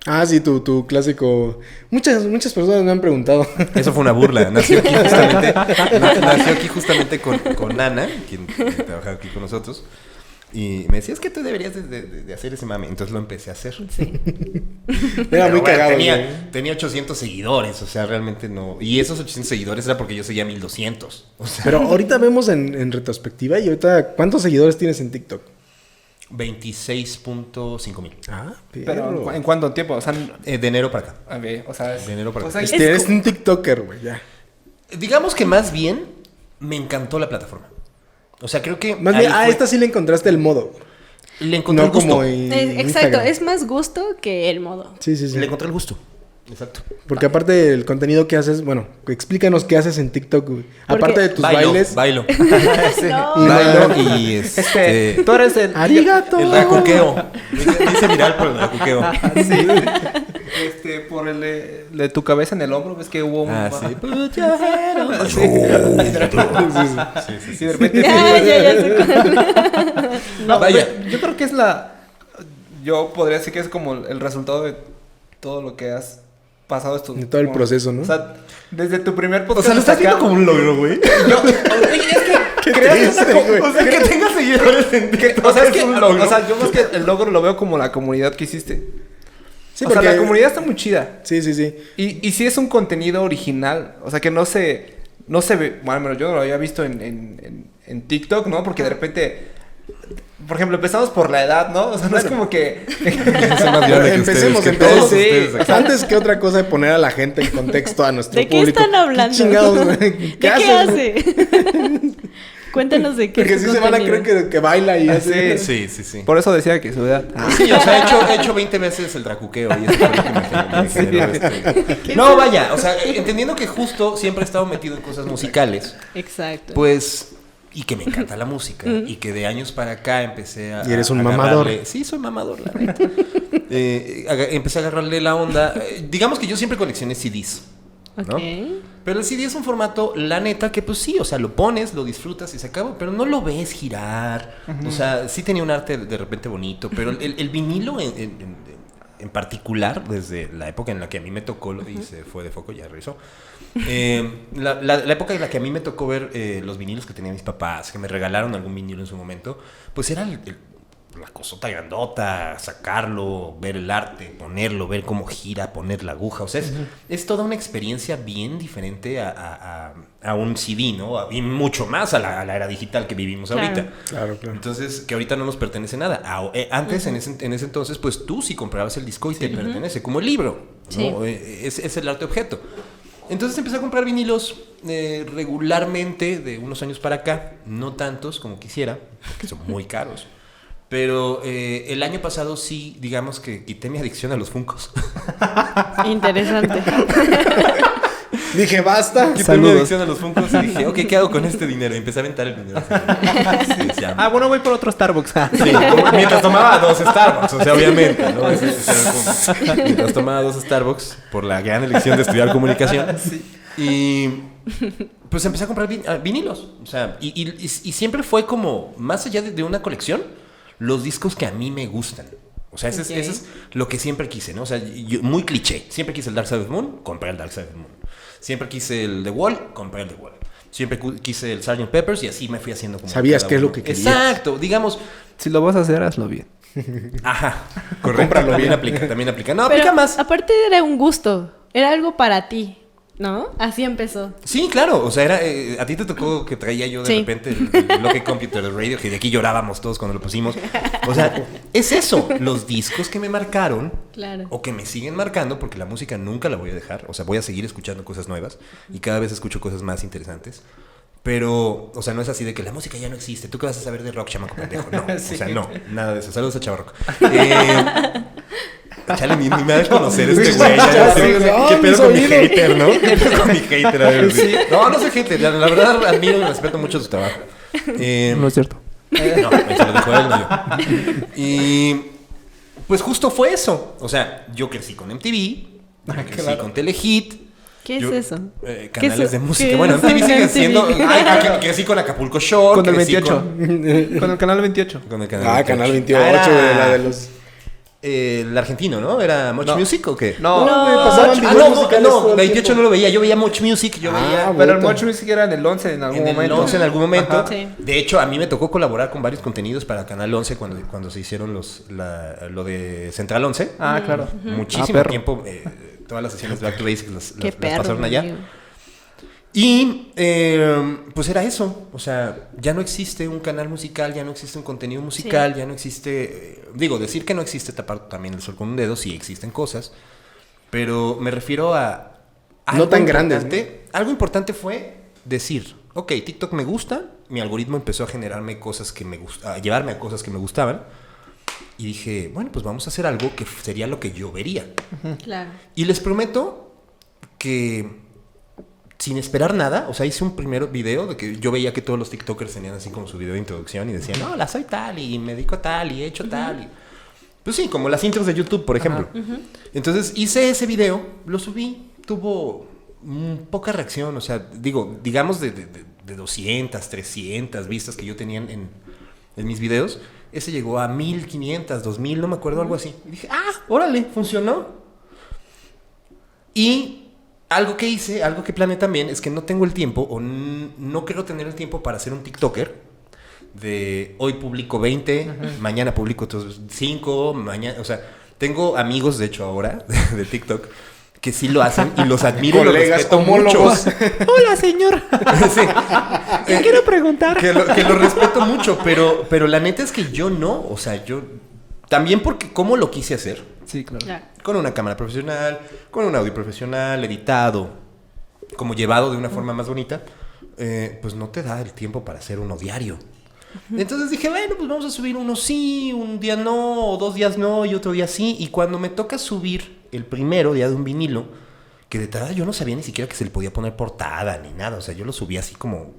Ah, sí, tu clásico. Muchas personas me han preguntado. Eso fue una burla. Nació aquí justamente con Ana, quien trabaja aquí con nosotros. Y me decía, es que tú deberías de hacer ese mame. Entonces lo empecé a hacer. Sí. Era Pero muy bueno, cagado. tenía 800 seguidores, o sea, realmente no. Y esos 800 seguidores era porque yo seguía 1200. O sea, Pero ahorita vemos en retrospectiva y ahorita, ¿cuántos seguidores tienes en TikTok? 26.5 mil. Ah, Pero ¿en cuánto tiempo? O sea, De enero para acá. a ver, o sea, De enero para o acá. sea, Eres un TikToker, güey, ya. Digamos que más bien me encantó la plataforma. O sea, creo que. Más ahí bien, fue- esta sí le encontraste el modo. Le encontré No el gusto. como en Exacto, Instagram. es más gusto que el modo. Sí. Le encontré el gusto. Exacto. Porque aparte del contenido que haces, bueno, explícanos qué haces en TikTok, güey. Porque- Aparte de tus bailes. Bailo. No. Bailo y tú eres el... ¡Arigato! el racuqueo. Dice viral por el racuqueo. Sí. Por el de tu cabeza en el hombro, ves que hubo un... Ah, sí. Sí, de repente... Ya sé cuál. No, Vaya. yo creo que es yo podría decir que es como el resultado de todo lo que has pasado estos... De todo el como- proceso, ¿no? O sea, desde tu primer O podcast sea, lo estás hasta viendo acá- como un logro, güey. Oye, es que creas una triste, güey. O sea, que tengas seguidores en TikTok o sea, es que, un logro. o sea, yo más que el logro lo veo como la comunidad que hiciste. Sí, o sea, porque- la comunidad está muy chida. Sí. Y sí es un contenido original. O sea, que no se ve... Bueno, yo no lo había visto en TikTok, ¿no? Porque de repente... Por ejemplo, empezamos por la edad, ¿no? O sea, no es como que... Empecemos que entonces. todos Sí. ustedes aquí. Antes que otra cosa de poner a la gente en contexto a nuestro ¿De qué público. están hablando? Chingados, güey. ¿De qué haces, güey? hace? Cuéntanos de qué Porque es sí su se van a contenido. creer que baila y hace. Sí. Por eso decía que su edad... Sí, o sea, he hecho 20 veces el dracuqueo y eso fue lo que me generó No, vaya, o sea, entendiendo que justo siempre he estado metido en cosas musicales, Exacto. pues, y que me encanta la música, y que de años para acá empecé a... Y eres un a mamador. agarrarle- Sí, soy mamador, la neta. Empecé a agarrarle la onda. Digamos que yo siempre coleccioné CDs, ¿no? Ok. Pero el CD es un formato, la neta, que pues sí, o sea, lo pones, lo disfrutas y se acaba, pero no lo ves girar. O sea, sí tenía un arte de repente bonito, pero el vinilo en particular, desde la época en la que a mí me tocó, y se fue de foco, ya regresó. La época en la que a mí me tocó ver los vinilos que tenían mis papás, que me regalaron algún vinilo en su momento, pues era la cosota grandota, sacarlo, ver el arte, ponerlo, ver cómo gira, poner la aguja. O sea, es toda una experiencia bien diferente a un CD, ¿no? Y mucho más a la era digital que vivimos Claro. ahorita. Claro. Entonces, que ahorita no nos pertenece nada. Antes, en ese entonces, pues tú sí comprabas el disco y te pertenece, como el libro, ¿no? Sí. Es el arte objeto. Entonces empecé a comprar vinilos regularmente de unos años para acá, no tantos como quisiera, porque son muy caros. Pero el año pasado sí, digamos que quité mi adicción a los Funkos. Interesante. Dije, basta. Quité mi adicción a los Funkos y dije, ok, ¿qué hago con este dinero? Y empecé a aventar el dinero. Sí, ya. bueno, voy por otro Starbucks. Sí, mientras tomaba 2 Starbucks, o sea, obviamente, ¿no? Ese era el punto. Mientras tomaba 2 Starbucks por la gran elección de estudiar comunicación. Y pues empecé a comprar vinilos. O sea, y siempre fue como, más allá de una colección, los discos que a mí me gustan. O sea, ese es lo que siempre quise, ¿no? O sea, muy cliché. Siempre quise el Dark Side of the Moon, compré el Dark Side of the Moon. Siempre quise el The Wall, compré el The Wall. Siempre quise el Sgt. Peppers y así me fui haciendo como... Sabías cada qué es uno. lo que querías. Exacto, digamos... Si lo vas a hacer, hazlo bien. Ajá, correcto. Cómpralo También bien. aplica, también aplica. No, Pero aplica más. aparte era un gusto. Era algo para ti. ¿No? Así empezó. Sí, claro. O sea, era a ti te tocó que traía yo de Sí. repente el bloque Computer Radio, que de aquí llorábamos todos cuando lo pusimos. O sea, es eso. Los discos que me marcaron Claro. o que me siguen marcando, porque la música nunca la voy a dejar. O sea, voy a seguir escuchando cosas nuevas y cada vez escucho cosas más interesantes. Pero, o sea, no es así de que la música ya no existe. ¿Tú qué vas a saber de rock, chamaco pendejo? No, Sí. o sea, no, nada de eso. Saludos a Chavarrock. Chale, ni me da de conocer este güey. Ya sé, ¿Qué mis pedo con mi oídos. hater, no? ¿Qué pedo con mi hater? A ver, sí. No soy hater. La verdad, admiro y respeto mucho su trabajo. No es cierto. No, se lo dejó él, no yo. Y pues justo fue eso. O sea, yo crecí con MTV, crecí con Telehit. ¿Qué Yo- es eso? Canales ¿Qué es- de música. qué Bueno, es MTV sigue MTV? siendo. Crecí con Acapulco Shore. Con el crecí 28. Con el canal 28. Con el canal 28. Canal 28, Era la de los... el argentino, ¿no? ¿Era Much No. Music o qué? No, No. güey, pasaban videos no, musicales todo el 28 tiempo. no lo veía. Yo veía Much Music. Yo veía pero el puta. Much Music era en el 11 en algún en el momento. 11 en algún momento. Ajá. Sí. De hecho, a mí me tocó colaborar con varios contenidos para Canal 11 cuando se hicieron lo de Central 11. Ah, claro. Muchísimo perro. tiempo. Todas las sesiones de Back to Basics Qué las perro. pasaron allá. amigo. Y pues era eso. O sea, ya no existe un canal musical, ya no existe un contenido musical, ya no existe... digo, decir que no existe tapar también el sol con un dedo, sí existen cosas. Pero me refiero a... No tan grandes, importante. Algo importante fue decir, ok, TikTok me gusta, mi algoritmo empezó a generarme cosas que me gustaban, a llevarme a cosas que me gustaban. Y dije, bueno, pues vamos a hacer algo que sería lo que yo vería. Claro. Y les prometo que sin esperar nada, o sea, hice un primer video de que yo veía que todos los TikTokers tenían así como su video de introducción y decían, no, la soy tal y me dedico a tal y he hecho tal. Y... pues sí, como las intros de YouTube, por ejemplo. Entonces hice ese video, lo subí, tuvo poca reacción, o sea, digamos de 200, 300 vistas que yo tenía en mis videos, ese llegó a 1500, 2000, no me acuerdo, algo así. Y dije, órale, funcionó. Y algo que hice, algo que planeé también, es que no tengo el tiempo, o no quiero tener el tiempo para ser un TikToker, de hoy publico 20, mañana publico otros 5, mañana, o sea, tengo amigos, de hecho, ahora, de TikTok, que sí lo hacen y los admiro y los Colegas, respeto mucho. homólogos. Hola, señor. Sí. ¿Qué quiero preguntar? Que lo respeto mucho, pero la neta es que yo no, o sea, yo también porque cómo lo quise hacer, Sí, claro. Claro. con una cámara profesional, con un audio profesional, editado, como llevado de una forma más bonita, pues no te da el tiempo para hacer uno diario. Entonces dije, bueno, pues vamos a subir uno sí, un día no, o 2 días no, y otro día sí. Y cuando me toca subir el primero día de un vinilo, que de entrada yo no sabía ni siquiera que se le podía poner portada ni nada, o sea, yo lo subí así como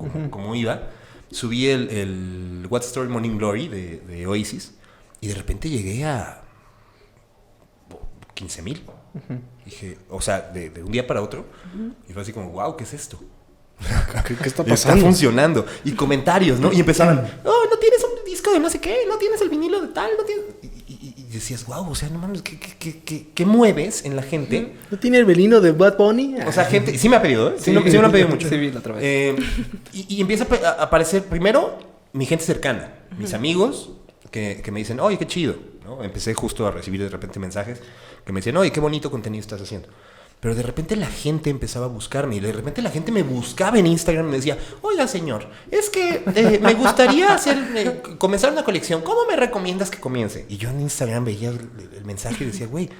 iba. Subí el What's the Story Morning Glory de Oasis, y de repente llegué a 15,000. Dije, o sea, de un día para otro, y fue así como, wow, ¿qué es esto? ¿Qué está Está pasando? funcionando. Y comentarios, ¿no? Y empezaban, no tienes un disco de no sé qué, no tienes el vinilo de tal, no tienes... Y decías, wow, o sea, no mames, ¿qué mueves en la gente? ¿No tiene el velino de Bad Bunny? O sea, gente, sí me ha pedido, ¿eh? Sí me lo han pedido mucho. Sí, vi la otra vez. Y empieza a aparecer primero mi gente cercana, mis amigos que me dicen, oye, qué chido, ¿no? Empecé justo a recibir de repente mensajes que me decían, oye, qué bonito contenido estás haciendo. Pero de repente la gente empezaba a buscarme y de repente la gente me buscaba en Instagram y me decía, oiga señor, es que me gustaría comenzar una colección, ¿cómo me recomiendas que comience? Y yo en Instagram veía el mensaje y decía, güey,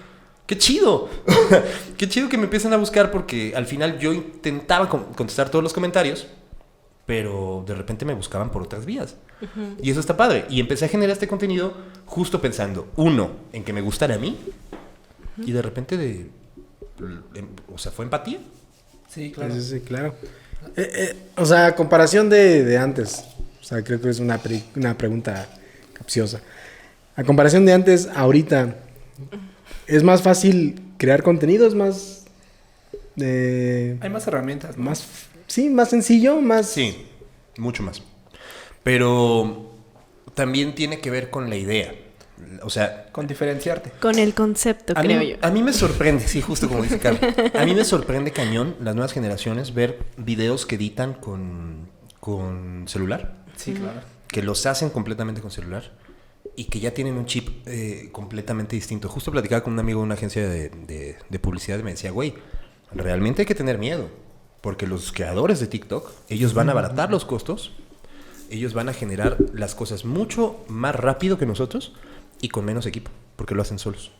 qué chido, qué chido que me empiecen a buscar, porque al final yo intentaba contestar todos los comentarios, pero de repente me buscaban por otras vías. Y eso está padre. Y empecé a generar este contenido justo pensando, uno, en que me gustara a mí, y de repente o sea, fue empatía. Sí, claro. Sí, claro. O sea, a comparación de antes, o sea, creo que es una pregunta capciosa. A comparación de antes, ahorita, ¿es más fácil crear contenido? ¿Es más... Hay más herramientas, ¿no? sí, más sencillo, más... Sí, mucho más. Pero también tiene que ver con la idea. O sea, Con diferenciarte. Con el concepto, creo yo. a mí me sorprende, sí, justo como dice Carlos. A mí me sorprende cañón las nuevas generaciones ver videos que editan con celular, Sí, claro. que los hacen completamente con celular y que ya tienen un chip completamente distinto. Justo platicaba con un amigo de una agencia de publicidad y me decía, güey, realmente hay que tener miedo. Porque los creadores de TikTok, ellos van a abaratar los costos. Ellos van a generar las cosas mucho más rápido que nosotros y con menos equipo. Porque lo hacen solos.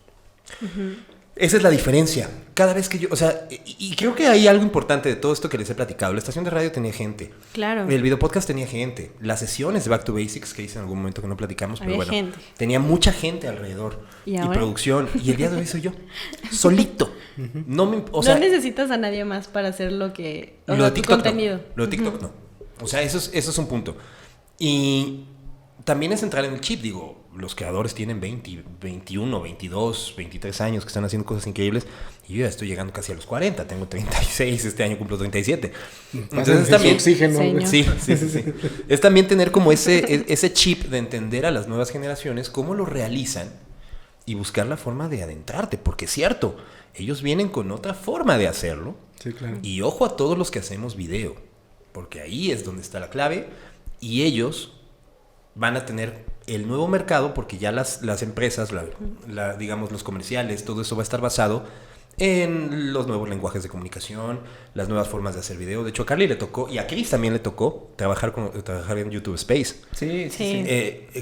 Esa es la diferencia. Cada vez que yo... O sea, y creo que hay algo importante de todo esto que les he platicado. La estación de radio tenía gente. Claro. El video podcast tenía gente. Las sesiones de Back to Basics que hice en algún momento que no platicamos, pero Había bueno. gente. Tenía mucha gente alrededor. ¿Y Y ahora? producción. Y el día de hoy soy yo. Solito. No me... O sea, no necesitas a nadie más para hacer lo que... O lo sea, de tu TikTok contenido. no. Lo de TikTok no. O sea, eso es un punto. Y también es entrar en el chip. Digo, los creadores tienen 20, 21, 22, 23 años que están haciendo cosas increíbles. Y yo ya estoy llegando casi a los 40. Tengo 36. Este año cumplo 37. Entonces también... Oxígeno, güey. Sí. Es también tener como ese chip de entender a las nuevas generaciones cómo lo realizan y buscar la forma de adentrarte. Porque es cierto, ellos vienen con otra forma de hacerlo. Sí, claro. Y ojo a todos los que hacemos video, porque ahí es donde está la clave y ellos van a tener el nuevo mercado porque ya las empresas, digamos los comerciales, todo eso va a estar basado en los nuevos lenguajes de comunicación, las nuevas formas de hacer video. De hecho, a Carly le tocó, y a Chris también le tocó, trabajar en YouTube Space. Sí.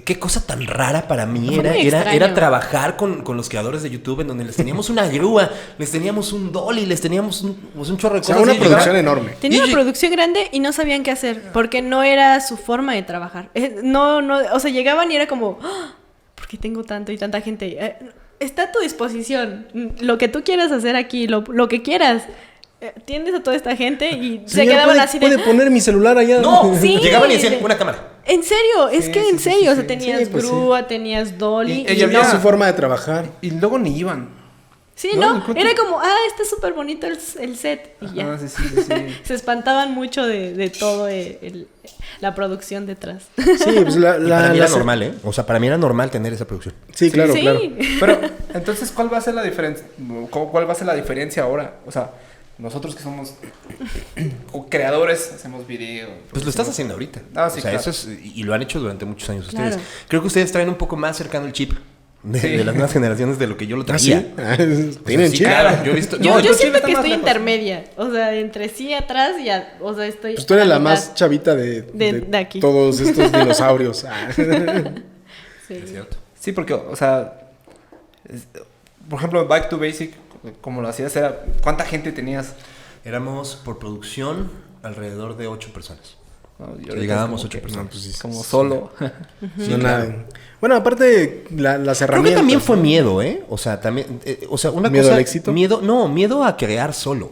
Qué cosa tan rara para mí Fue muy era extraño. trabajar con los creadores de YouTube en donde les teníamos una grúa, les teníamos un dolly, les teníamos un chorro de O sea, cosas. una y producción llegaba- enorme. Tenía Y- una producción grande y no sabían qué hacer porque no era su forma de trabajar. No, o sea, llegaban y era como, "Ah, ¿por qué tengo tanto y tanta gente? Está a tu disposición. Lo que tú quieras hacer aquí, lo que quieras. Tienes a toda esta gente y se Señor, quedaban ¿puede, así de... puede poner mi celular allá? No, Sí. llegaban y decían, una cámara. En serio, es que en serio, o sea, tenías Sí, pues sí. grúa, tenías dolly. Y y ella no. Es su forma de trabajar. Y luego ni iban. Sí, No, no, creo que- era como, está súper bonito el set. Y ya. Ah, sí. Se espantaban mucho de todo la producción detrás. Sí, pues Y para mí era la- normal, ¿eh? O sea, para mí era normal tener esa producción. Sí, claro, sí. claro. Pero, entonces, ¿cuál va a ser la diferencia? ¿Cuál va a ser la diferencia ahora? O sea, nosotros que somos creadores, hacemos video. Pues lo estás haciendo ahorita. Ah, sí, o sea, claro. eso es, y lo han hecho durante muchos años ustedes. Claro. Creo que ustedes traen un poco más cercano el chip de, Sí. de las nuevas generaciones de lo que yo lo ¿Ah, sí? traía. Tienen Sí, chip. claro, yo he visto... Yo no, yo siento está que más estoy lejos. intermedia. O sea, entre sí atrás y o sea, estoy. Pues tú eres a la mitad. más chavita De aquí. todos estos dinosaurios. Ah. Sí. Es cierto. Sí, porque, o sea, por ejemplo, Back to Basic, como lo hacías, era, ¿cuánta gente tenías? Éramos por producción alrededor de 8 personas. No, y ahorita Llegábamos es 8 como que- personas. pues sí, Como sí, solo. No, nada. Bueno, aparte las herramientas. Creo que también fue miedo, ¿eh? O sea, también... una ¿Miedo cosa... al éxito? Miedo a crear solo.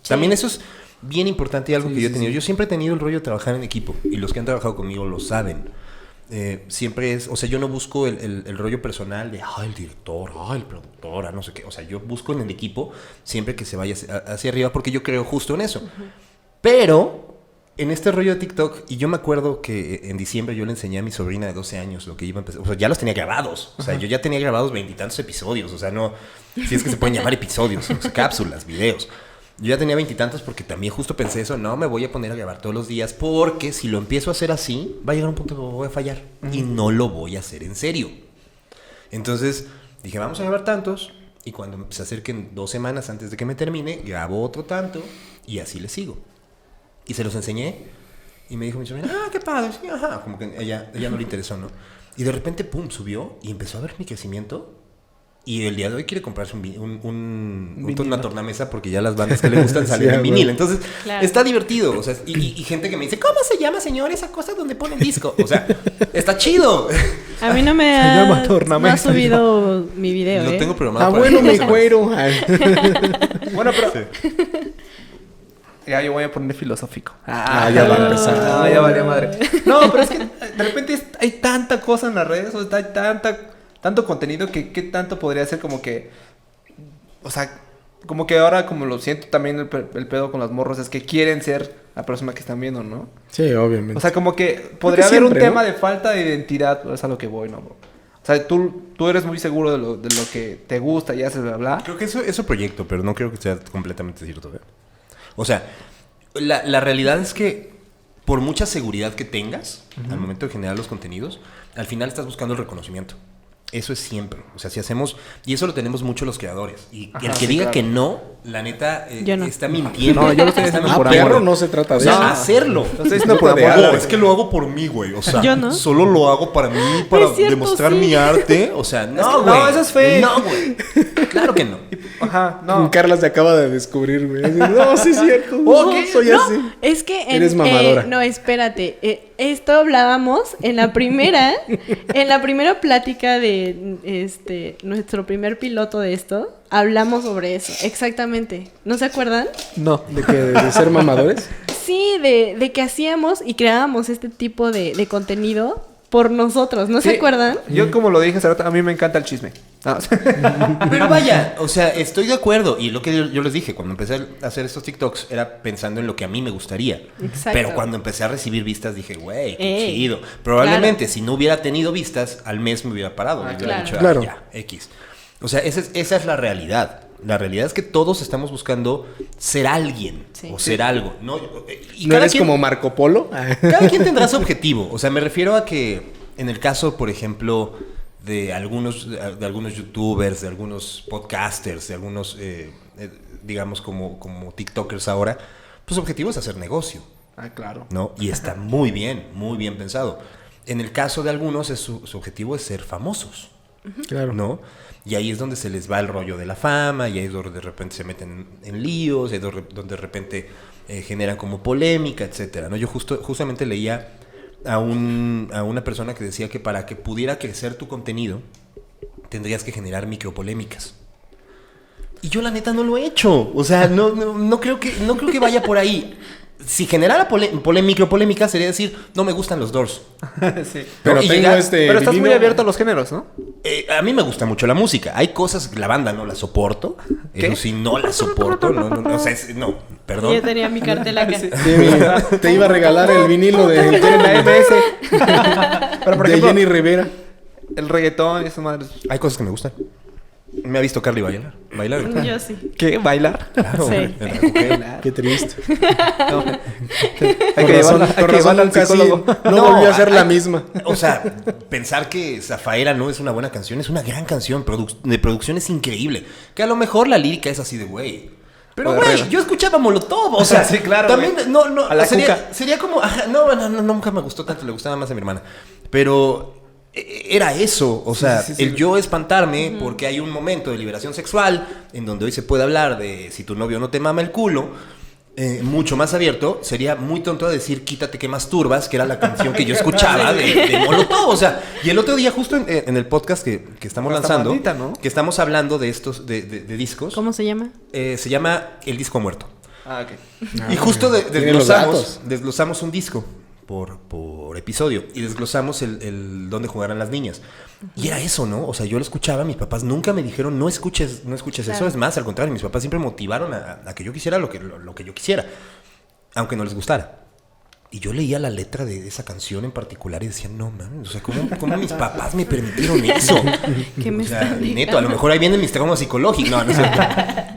También eso es bien importante y algo Sí, que yo he sí, tenido. sí. Yo siempre he tenido el rollo de trabajar en equipo. Y los que han trabajado conmigo lo saben. Siempre es... O sea, yo no busco el rollo personal de... el director, el productor, no sé qué. O sea, yo busco en el equipo siempre que se vaya hacia arriba porque yo creo justo en eso. Pero... En este rollo de TikTok, y yo me acuerdo que en diciembre yo le enseñé a mi sobrina de 12 años lo que iba a empezar. O sea, ya los tenía grabados. O sea, yo ya tenía grabados 20 y tantos episodios. O sea, no... Si es que se pueden llamar episodios, o sea, cápsulas, videos. Yo ya tenía 20 y tantos porque también justo pensé eso. No me voy a poner a grabar todos los días porque si lo empiezo a hacer así, va a llegar un punto que voy a fallar. Y no lo voy a hacer en serio. Entonces, dije, vamos a grabar tantos. Y cuando se acerquen 2 semanas antes de que me termine, grabo otro tanto y así le sigo. Y se los enseñé. Y me dijo mi sobrina, qué padre. Sí, ajá. Como que ella no le interesó, ¿no? Y de repente, pum, subió y empezó a ver mi crecimiento. Y el día de hoy quiere comprarse una tornamesa porque ya las bandas que le gustan salen Sí, en vinil. Entonces, Claro. está divertido. O sea, y gente que me dice, ¿cómo se llama, señor, esa cosa donde ponen disco? O sea, está chido. A mí no me llama ha, tornamesa, no ha subido mi video, Lo tengo programado Ah, para bueno, las mi próximas. güero. Bueno, pero... Ya, yo voy a poner filosófico. Ya va a empezar. No, ya valía madre. No, pero es que de repente hay tanta cosa en las redes, o sea, hay tanto contenido que qué tanto podría ser como que... O sea, como que ahora como lo siento también el pedo con las morros es que quieren ser la persona que están viendo, ¿no? Sí, obviamente. O sea, como que podría haber siempre, un tema ¿no? de falta de identidad, es a lo que voy, ¿no? Bro? O sea, tú eres muy seguro de lo que te gusta y haces, bla, bla. Creo que eso proyecto, pero no creo que sea completamente cierto. ¿Eh? O sea, la realidad es que por mucha seguridad que tengas al momento de generar los contenidos, al final estás buscando el reconocimiento. Eso es siempre. O sea, si hacemos... Y eso lo tenemos mucho los creadores. Y Ajá, el que sí, diga claro. que no, la neta, Yo no. está mintiendo. No, yo lo estoy haciendo por perro, amor. no se trata O de sea, eso. hacerlo. Lo estoy diciendo por de amor. algo. Es que lo hago por mí, güey. O sea, Yo no. solo lo hago para mí, para Es cierto, demostrar sí. mi arte. O sea, no, que- güey. no, eso es fake. No, güey. Claro que no. Ajá, no. Carla se acaba de descubrir, güey. No, sí es cierto. No, soy No, así. es que Eres mamadora. no, espérate. Esto hablábamos en la primera plática de nuestro primer piloto de esto. Hablamos sobre eso, exactamente. ¿No se acuerdan? No. ¿De ser mamadores? Sí, de que hacíamos y creábamos este tipo de contenido por nosotros. ¿No se Sí, acuerdan? Yo como lo dije hace rato, a mí me encanta el chisme. No. Pero vaya, o sea, estoy de acuerdo. Y lo que yo les dije, cuando empecé a hacer estos TikToks, era pensando en lo que a mí me gustaría. Exacto. Pero cuando empecé a recibir vistas, dije, güey, qué Ey, chido. Probablemente, si no hubiera tenido vistas, al mes me hubiera parado. Ah, Me hubiera claro. dicho, Claro. ya, X. O sea, esa es la realidad. La realidad es que todos estamos buscando ser alguien Sí. o ser algo. No, y ¿No cada eres quien- como Marco Polo? Cada quien tendrá su objetivo. O sea, me refiero a que en el caso, por ejemplo, de algunos youtubers, de algunos podcasters, de algunos, digamos, como TikTokers ahora, pues su objetivo es hacer negocio, Ah, claro. ¿no? Y está muy bien pensado. En el caso de algunos, su objetivo es ser famosos, Claro. ¿no? Y ahí es donde se les va el rollo de la fama, y ahí es donde de repente se meten en líos, y ahí es donde de repente generan como polémica, etcétera, ¿no? Yo justamente leía a una persona que decía que para que pudiera crecer tu contenido, tendrías que generar micropolémicas. Y yo la neta no lo he hecho. O sea, no creo que vaya por ahí. Si generara micropolémicas sería decir, no me gustan los Doors. Sí. Pero Y tengo llegar- Pero estás muy divino- abierto a los géneros, ¿no? A mí me gusta mucho la música. Hay cosas que la banda no la soporto. ¿Qué? Eso sí, no la soporto. No, o sea, no, perdón. Yo tenía mi cartela acá. Sí. Sí, te iba a regalar el vinilo de La MS. Pero por de ejemplo, Jenny Rivera. el reggaetón y esas madres. Hay cosas que me gustan. Me ha visto Carly bailar. ¿Bailar? Yo sí. ¿Qué? ¿Bailar? Claro. Sí. Ok. Qué triste. No. Hay Con que razón, llevarla, hay con que razón llevarla al nunca sí, psicólogo. no volvió a ser la misma. O sea, pensar que Zafaera no es una buena canción, es una gran canción, de producción es increíble. Que a lo mejor la lírica es así de güey. Pero O de güey, Herrera. yo escuchaba Molotov, o sea, Sí, claro, también güey. no, A la sería, Cuca. sería como, ajá, no, nunca me gustó tanto, le gustaba más a mi hermana. Pero era eso, o sea, sí, sí, el sí. yo espantarme porque hay un momento de liberación sexual en donde hoy se puede hablar de si tu novio no te mama el culo. Mucho más abierto, sería muy tonto decir Quítate que masturbas, que era la canción que yo escuchaba de Molotov, o sea, y el otro día justo en el podcast que estamos Esta lanzando, bandita, ¿no? que estamos hablando de estos, de discos, ¿Cómo se llama? se llama El Disco Muerto. Ah, ok. Y justo Tiene los datos. desglosamos un disco por episodio y desglosamos el dónde jugarán las niñas. Y era eso, ¿no? O sea, yo lo escuchaba, mis papás nunca me dijeron, no escuches eso. Claro. Es más, al contrario, mis papás siempre motivaron a que yo quisiera lo que yo quisiera, aunque no les gustara. Y yo leía la letra de esa canción en particular y decía, no, man, o sea, ¿cómo mis papás me permitieron eso? ¿Qué me O sea, están neto, dejando? a lo mejor ahí vienen mis traumas psicológicos. No es cierto.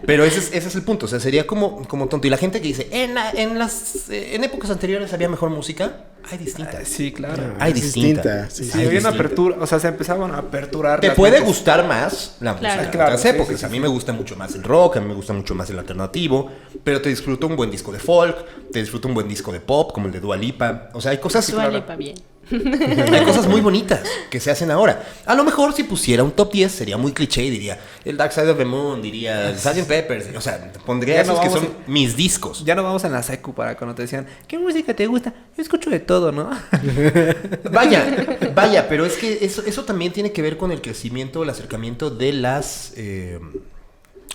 Pero ese es el punto. O sea, sería como tonto. Y la gente que dice, en épocas anteriores había mejor música, hay distintas. Sí, claro. Hay Es distintas. distinta, sí, Sí, sí. Hay había una distintas. apertura, o sea, se empezaban a aperturar. Te las puede mentes. gustar más la Claro. música de Claro, otras sí, épocas. sí, sí, A mí sí. me gusta mucho más el rock, a mí me gusta mucho más el alternativo, pero te disfruto un buen disco de folk, te disfruto un buen disco de pop, como el de Dua Lipa. O sea, hay cosas... Dua Lipa, bien. Hay cosas muy bonitas que se hacen ahora. A lo mejor si pusiera un top 10 sería muy cliché y diría el Dark Side of the Moon, diría el Sgt. Peppers, o sea, pondría Ya esos no que vamos son mis discos. Ya no vamos en la secu para cuando te decían, ¿qué música te gusta? Yo escucho de todo, ¿no? Vaya, pero es que eso también tiene que ver con el crecimiento, el acercamiento de las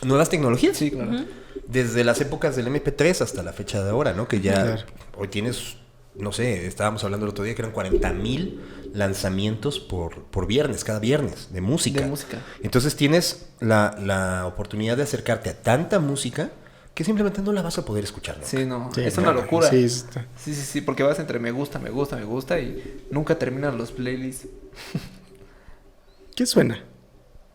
nuevas tecnologías. Sí, claro. Desde las épocas del MP3 hasta la fecha de ahora, ¿no? Que ya Claro. hoy tienes, no sé, estábamos hablando el otro día que eran 40,000 lanzamientos por viernes, cada viernes, de música. De música. Entonces tienes la oportunidad de acercarte a tanta música que simplemente no la vas a poder escuchar, ¿no? Sí, no, Sí, es una locura. Sí, Sí, sí, sí, porque vas entre me gusta y nunca terminan los playlists. ¿Qué suena?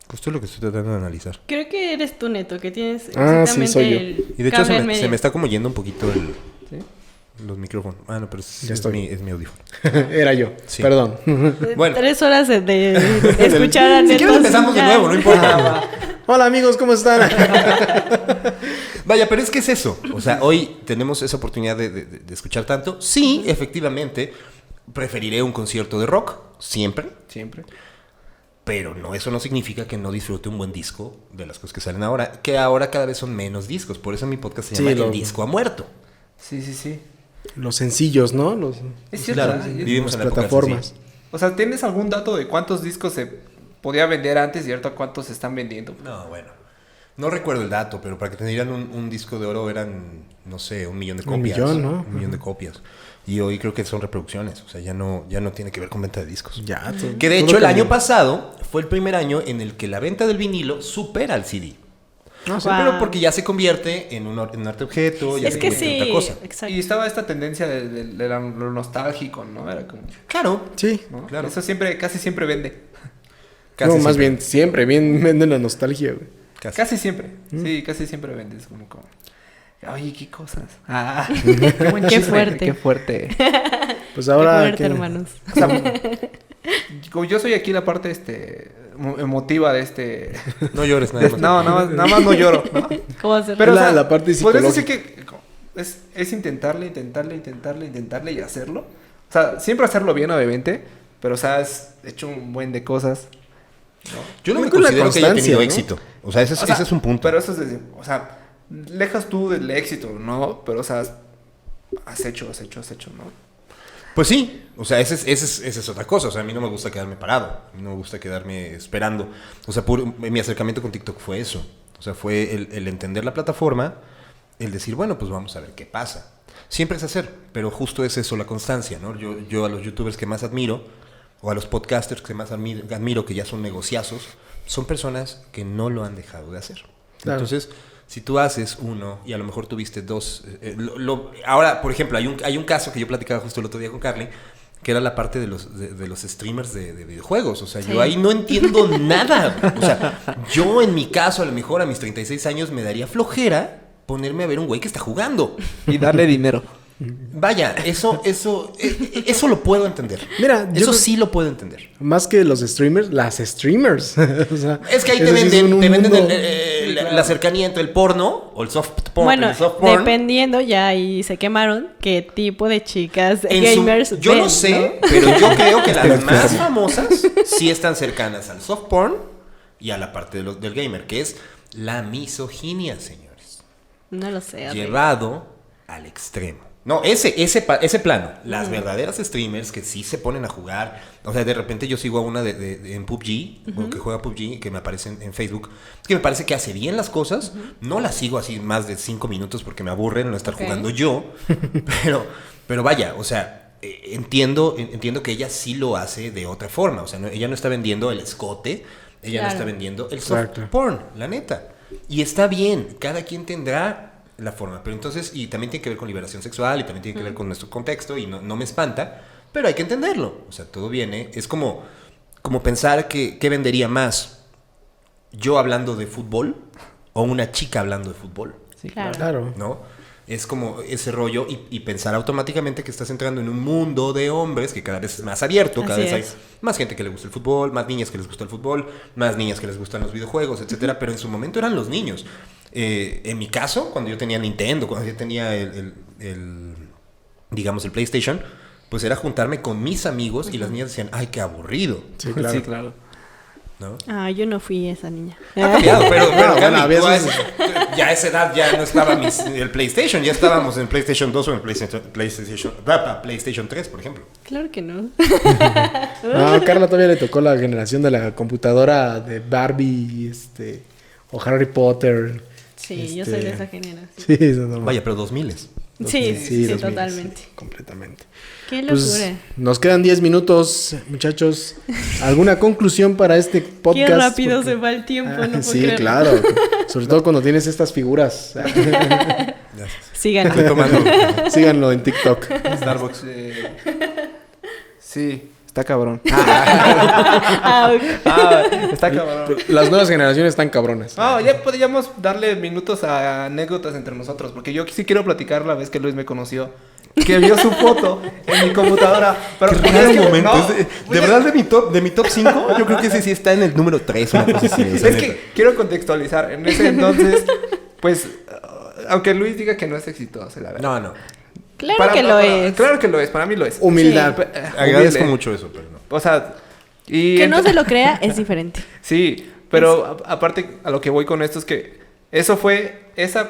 Justo lo que estoy tratando de analizar. Creo que eres tú, Neto, que tienes Ah, sí, exactamente soy yo. el Y de hecho cable se en me medio. está como yendo un poquito ¿Sí? los micrófonos. Ah, no, pero Ya estoy. es mi audífono. Era yo. Sí. Perdón. Bueno. 3 horas de escuchar a Si Netos. quieres empezamos de ya. nuevo, no importa. Hola amigos, ¿cómo están? Vaya, pero es que es eso. O sea, hoy tenemos esa oportunidad de escuchar tanto. Sí, efectivamente, preferiré un concierto de rock, siempre. Siempre. Pero no, eso no significa que no disfrute un buen disco de las cosas que salen ahora. Que ahora cada vez son menos discos. Por eso mi podcast se Sí, llama lo- El Disco ha Muerto. Sí. Los sencillos, ¿no? Es cierto. Claro, ¿eh? vivimos Las en la época plataformas. así. O sea, ¿tienes algún dato de cuántos discos se podía vender antes y ahorita cuántos se están vendiendo? No, bueno. No recuerdo el dato, pero para que te dieran un disco de oro eran, no sé, 1 millón de Un copias. millón, ¿no? 1 millón de copias. Y hoy creo que son reproducciones. O sea, ya no tiene que ver con venta de discos. Ya. Que de todo hecho el cambió. año pasado fue el primer año en el que la venta del vinilo supera al CD. Ah, sí. Guau. Pero porque ya se convierte en un arte objeto, ya Es se que convierte en sí, otra cosa. exacto. Y estaba esta tendencia de lo nostálgico, ¿no? Era como... Claro. Sí. ¿no? Claro. Eso casi siempre vende. No, más siempre. bien siempre. Bien venden la nostalgia, güey. Casi siempre. Sí, casi siempre vende. Es como... Oye, qué cosas. Ah, qué buen Qué chisme, fuerte. Qué fuerte. Pues Qué ahora... fuerte, que- hermanos. O sea, como yo soy aquí la parte emotiva de este... No llores nada más. No, nada más no lloro, ¿no? ¿Cómo hacerlo? Pero, La parte podrías decir psicológica. que es intentarle y hacerlo. O sea, siempre hacerlo bien, obviamente. Pero, o sea, has hecho un buen de cosas. ¿no? Yo no me Con la considero que haya constancia, tenido ¿no? éxito. O sea, ese O sea, es un punto. Pero eso es decir, o sea, lejas tú del éxito, ¿no? Pero, o sea, has hecho, ¿no? Pues sí, o sea, esa es otra cosa. O sea, a mí no me gusta quedarme parado. A mí no me gusta quedarme esperando. O sea, mi acercamiento con TikTok fue eso. O sea, fue el entender la plataforma, el decir, bueno, pues vamos a ver qué pasa. Siempre es hacer, pero justo es eso, la constancia, ¿no? Yo a los youtubers que más admiro, o a los podcasters que más admiro, que ya son negociazos, son personas que no lo han dejado de hacer. Claro. Entonces, si tú haces uno y a lo mejor tuviste dos... ahora, por ejemplo, hay un caso que yo platicaba justo el otro día con Carly, que era la parte de los streamers de videojuegos. O sea, Sí. yo ahí no entiendo nada. O sea, yo en mi caso, a lo mejor a mis 36 años, me daría flojera ponerme a ver un güey que está jugando. Y darle dinero. Vaya, eso lo puedo entender. Mira, yo Eso creo- sí lo puedo entender. Más que los streamers, las streamers. O sea, Es que ahí te eso sí es venden, un te venden mundo- Sí, claro. la cercanía entre el porno o el soft porn. Bueno, el soft porn. dependiendo, ya ahí se quemaron, qué tipo de chicas En su- gamers yo no ven, sé, pero yo creo que las Este más enfermo. famosas sí están cercanas al soft porn y a la parte del gamer, que es la misoginia, señores. No lo sé. Llevado al extremo. No, ese plano. Las verdaderas streamers que sí se ponen a jugar. O sea, de repente yo sigo a una en PUBG, o que juega PUBG, que me aparece en Facebook. Es que me parece que hace bien las cosas. No la sigo así más de 5 minutos porque me aburre no estar Ok. jugando yo. Pero vaya, o sea, entiendo que ella sí lo hace de otra forma. O sea, ella no está vendiendo el escote. Ella no Claro. está vendiendo el soft Exacto. porn, la neta. Y está bien, cada quien tendrá la forma. Pero entonces, y también tiene que ver con liberación sexual y también tiene que ver con nuestro contexto y no me espanta, pero hay que entenderlo. O sea, todo viene, es como pensar que vendería más yo hablando de fútbol o una chica hablando de fútbol, Sí, Claro. Claro. ¿no? Es como ese rollo y pensar automáticamente que estás entrando en un mundo de hombres que cada vez es más abierto, cada Así vez hay es. más gente que le gusta el fútbol, más niñas que les gusta el fútbol, más niñas que les gustan los videojuegos, etcétera. Pero en su momento eran los niños. En mi caso, cuando yo tenía Nintendo, cuando yo tenía digamos, el PlayStation, pues era juntarme con mis amigos y las niñas decían, ay, qué aburrido, Sí, claro. Sí, claro. ¿no? Ah, yo no fui esa niña. Ha cambiado, pero Bueno, Carly, había tú a esos- ya a esa edad ya no estaba el PlayStation, ya estábamos en PlayStation 2 o en PlayStation 3, por ejemplo. Claro que no. No, a Carla todavía le tocó la generación de la computadora de Barbie, o Harry Potter. Sí, yo soy de esa generación. Sí, eso no. Vaya, pero 2000. Sí, 2000, totalmente. sí, completamente. Qué locura. Pues nos quedan 10 minutos, muchachos. ¿Alguna conclusión para este podcast? Qué rápido Porque- se va el tiempo, no puedo sí, creerlo. claro. Sobre todo cuando tienes estas figuras. Sigan. Estoy tomando Síganlo en TikTok. Starbucks. Sí, está cabrón. Ah, ok. Está cabrón. Las nuevas generaciones están cabronas. No, ya podríamos darle minutos a anécdotas entre nosotros, porque yo sí quiero platicar la vez que Luis me conoció. que vio su foto en mi computadora. Pero Qué raro momento. De verdad, de mi top 5, yo creo que ese sí está en el número 3, una cosa así. O sea, Es que quiero contextualizar. En ese entonces, pues, aunque Luis diga que no es exitoso, la verdad. No. Claro que lo es. Claro que lo es, para mí lo es. Humildad. Agradezco Humilde. mucho eso, pero no. O sea, y Que no se lo crea es diferente. Sí, pero aparte a lo que voy con esto es que eso fue, esa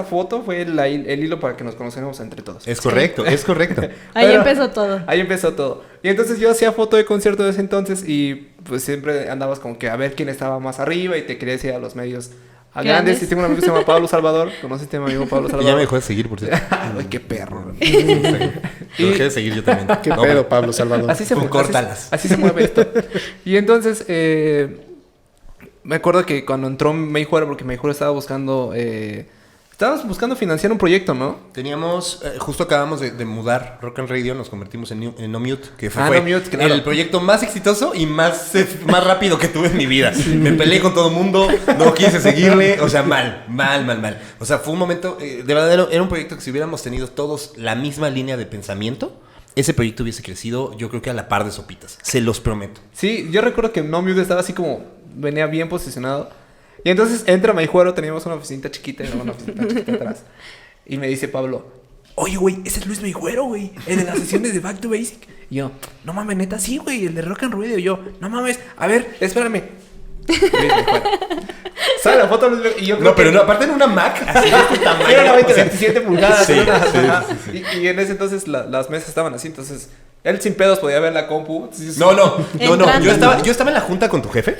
foto fue el hilo para que nos conociéramos entre todos. Es correcto, es correcto. Ahí Pero- empezó todo. Ahí empezó todo. Y entonces yo hacía foto de concierto de ese entonces y pues siempre andabas como que a ver quién estaba más arriba y te querías ir a los medios a Grandes. grandes. Y tengo un amigo que se llama Pablo Salvador. ¿Conoces a mi amigo Pablo Y Salvador? ya me dejó de seguir, por cierto. Ay, qué perro. Lo dejé de seguir yo también. ¿Qué No, pedo, Pablo Salvador? Así se Con mueve. córtalas. Así se mueve esto. Y entonces, me acuerdo que cuando entró Mayjuero, porque Mayjuero estaba buscando. Estábamos buscando financiar un proyecto, ¿no? Teníamos, justo acabamos de mudar Rock and Radio, nos convertimos en No Mute, que fue, No Mute, claro. el proyecto más exitoso y más rápido que tuve en mi vida. Me peleé con todo el mundo, no quise seguirle, o sea, mal. O sea, fue un momento, de verdad era un proyecto que si hubiéramos tenido todos la misma línea de pensamiento, ese proyecto hubiese crecido, yo creo que a la par de Sopitas, se los prometo. Sí, yo recuerdo que No Mute estaba así como. Venía bien posicionado. Y entonces entra Mayjuero, teníamos una oficina chiquita y una oficina chiquita atrás. Y me dice Pablo, oye, güey, ese es Luis Mayjuero, güey, el de las sesiones de Back to Basic. Y yo, no mames, neta, sí, güey, el de Rock and Radio. Y yo, no mames, a ver, espérame. Luis Mayjuero. Sale la foto de Luis Mayjuero. Y yo creo No, pero que no, aparte en una Mac, así de este tamaño. era una o sea, 27 pulgadas. Sí, era una- sí, sí, sí. Y en ese entonces las mesas estaban así, entonces él sin pedos podía ver la compu. No. Entrando. Yo estaba en la junta con tu jefe.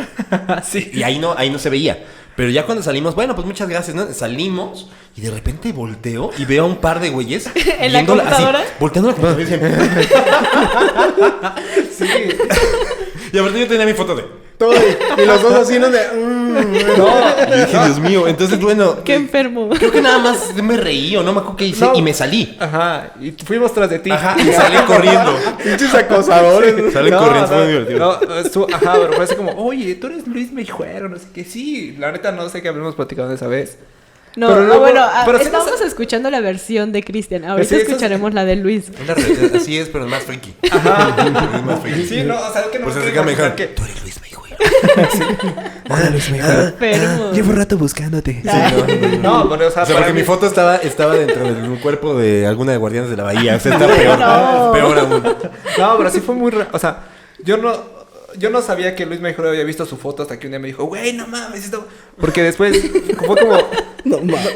Sí. Y ahí no se veía. Pero ya cuando salimos, bueno, pues muchas gracias, ¿no? Salimos y de repente volteo y veo a un par de güeyes. ¿En la viéndola así, computadora? volteando la computadora y dicen... Sí. Y aparte yo tenía mi foto de... Todo, y los dos así, ¿no? De, Y dije, Dios mío. Entonces, bueno... Qué enfermo. Creo que nada más me reí o no me acuerdo qué hice No. y me salí. Ajá, y fuimos tras de ti. Ajá, y salí corriendo. pinches acosadores. Salen corriendo, fue muy divertido. No, ajá, pero fue así como, oye, tú eres Luis Mayjuero, no sé qué. Sí, la neta no sé qué habremos platicado de esa vez. No, Pero luego- bueno, pero sí estamos nos- escuchando la versión de Cristian. Ahorita Sí, eso es- escucharemos la de Luis. Así es, pero es más freaky. Ajá. Es más freaky. Sí, no, o sea, que no Pues me se quiero acerca y me imaginar dijeron, que... tú eres Luis Mayjuero. Hola, Luis Mayjuero. Enfermo. rato buscándote. No, pero o sea, o sea, para porque mí- mi foto estaba dentro de un cuerpo de alguna de Guardianes de la Bahía. O sea, está peor. No. Peor aún. No, pero sí fue muy... O sea, yo no sabía que Luis Mayjuero había visto su foto hasta que un día me dijo, güey, no mames, esto... Porque después fue como...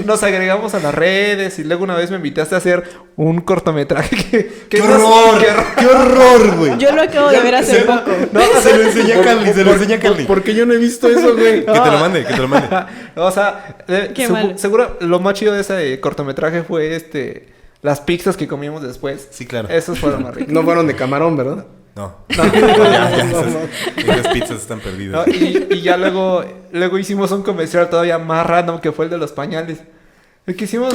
Nos agregamos a las redes y luego una vez me invitaste a hacer un cortometraje que ¡Qué no sé- horror! ¡Qué horror, güey! Yo lo acabo de ver hace poco. No, se lo enseñé a Carly, se lo enseñé a Carly. ¿Por qué yo no he visto eso, güey? Que te lo mande, que te lo mande. O sea, Qué mal. seguro lo más chido de ese cortometraje fue las pizzas que comimos después. Sí, claro. Esos fueron más ricos. No fueron de camarón, ¿verdad? No. Ya, esas pizzas están perdidas. ¿No? Y ya luego hicimos un comercial todavía más random que fue el de los pañales. El que hicimos...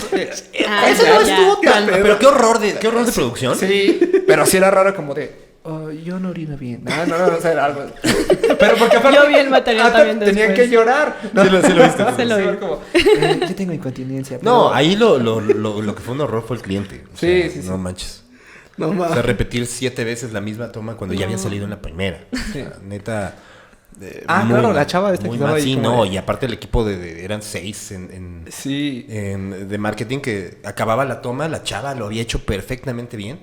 Ah, Eso ya, no ya. estuvo tan... Pero qué horror de producción. Sí, pero sí era raro como de... "Oh, yo no orino bien. No, o sea, era algo... Pero porque aparte... Yo vi el material también Tenían después. que llorar. Sí lo viste. Se lo vi. Como, yo tengo incontinencia. No, pero- ahí lo que fue un horror fue el cliente. O Sí, sea, sí, sí. No manches. No O sea, mames. repetir 7 veces la misma toma cuando ya había salido en la primera. O sea, neta... claro, la chava esta que muy estaba mal. ahí Sí, como no, de- y aparte el equipo eran 6 Sí. de marketing que acababa la toma, la chava lo había hecho perfectamente bien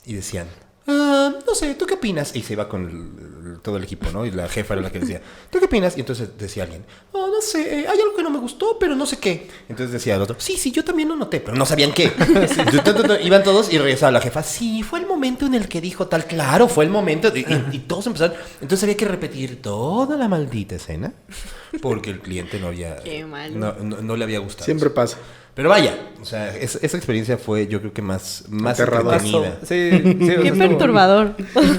y decían, no sé, ¿tú qué opinas? Y se iba con todo el equipo, ¿no? Y la jefa era la que decía, ¿tú qué opinas? Y entonces decía alguien, no sé, hay algo que no me gustó, pero no sé qué. Entonces decía el otro, sí, yo también lo noté, pero no sabían qué. Entonces, iban todos y regresaba la jefa, sí, fue el momento en el que dijo tal, claro, fue el momento. Y todos empezaron. Entonces había que repetir toda la maldita escena porque el cliente no había... Qué malo. No le había gustado. Siempre pasa. Pero vaya, o sea, esa experiencia fue yo creo que más Aterradora. entretenida. Sí, o sea, Qué estuvo- perturbador.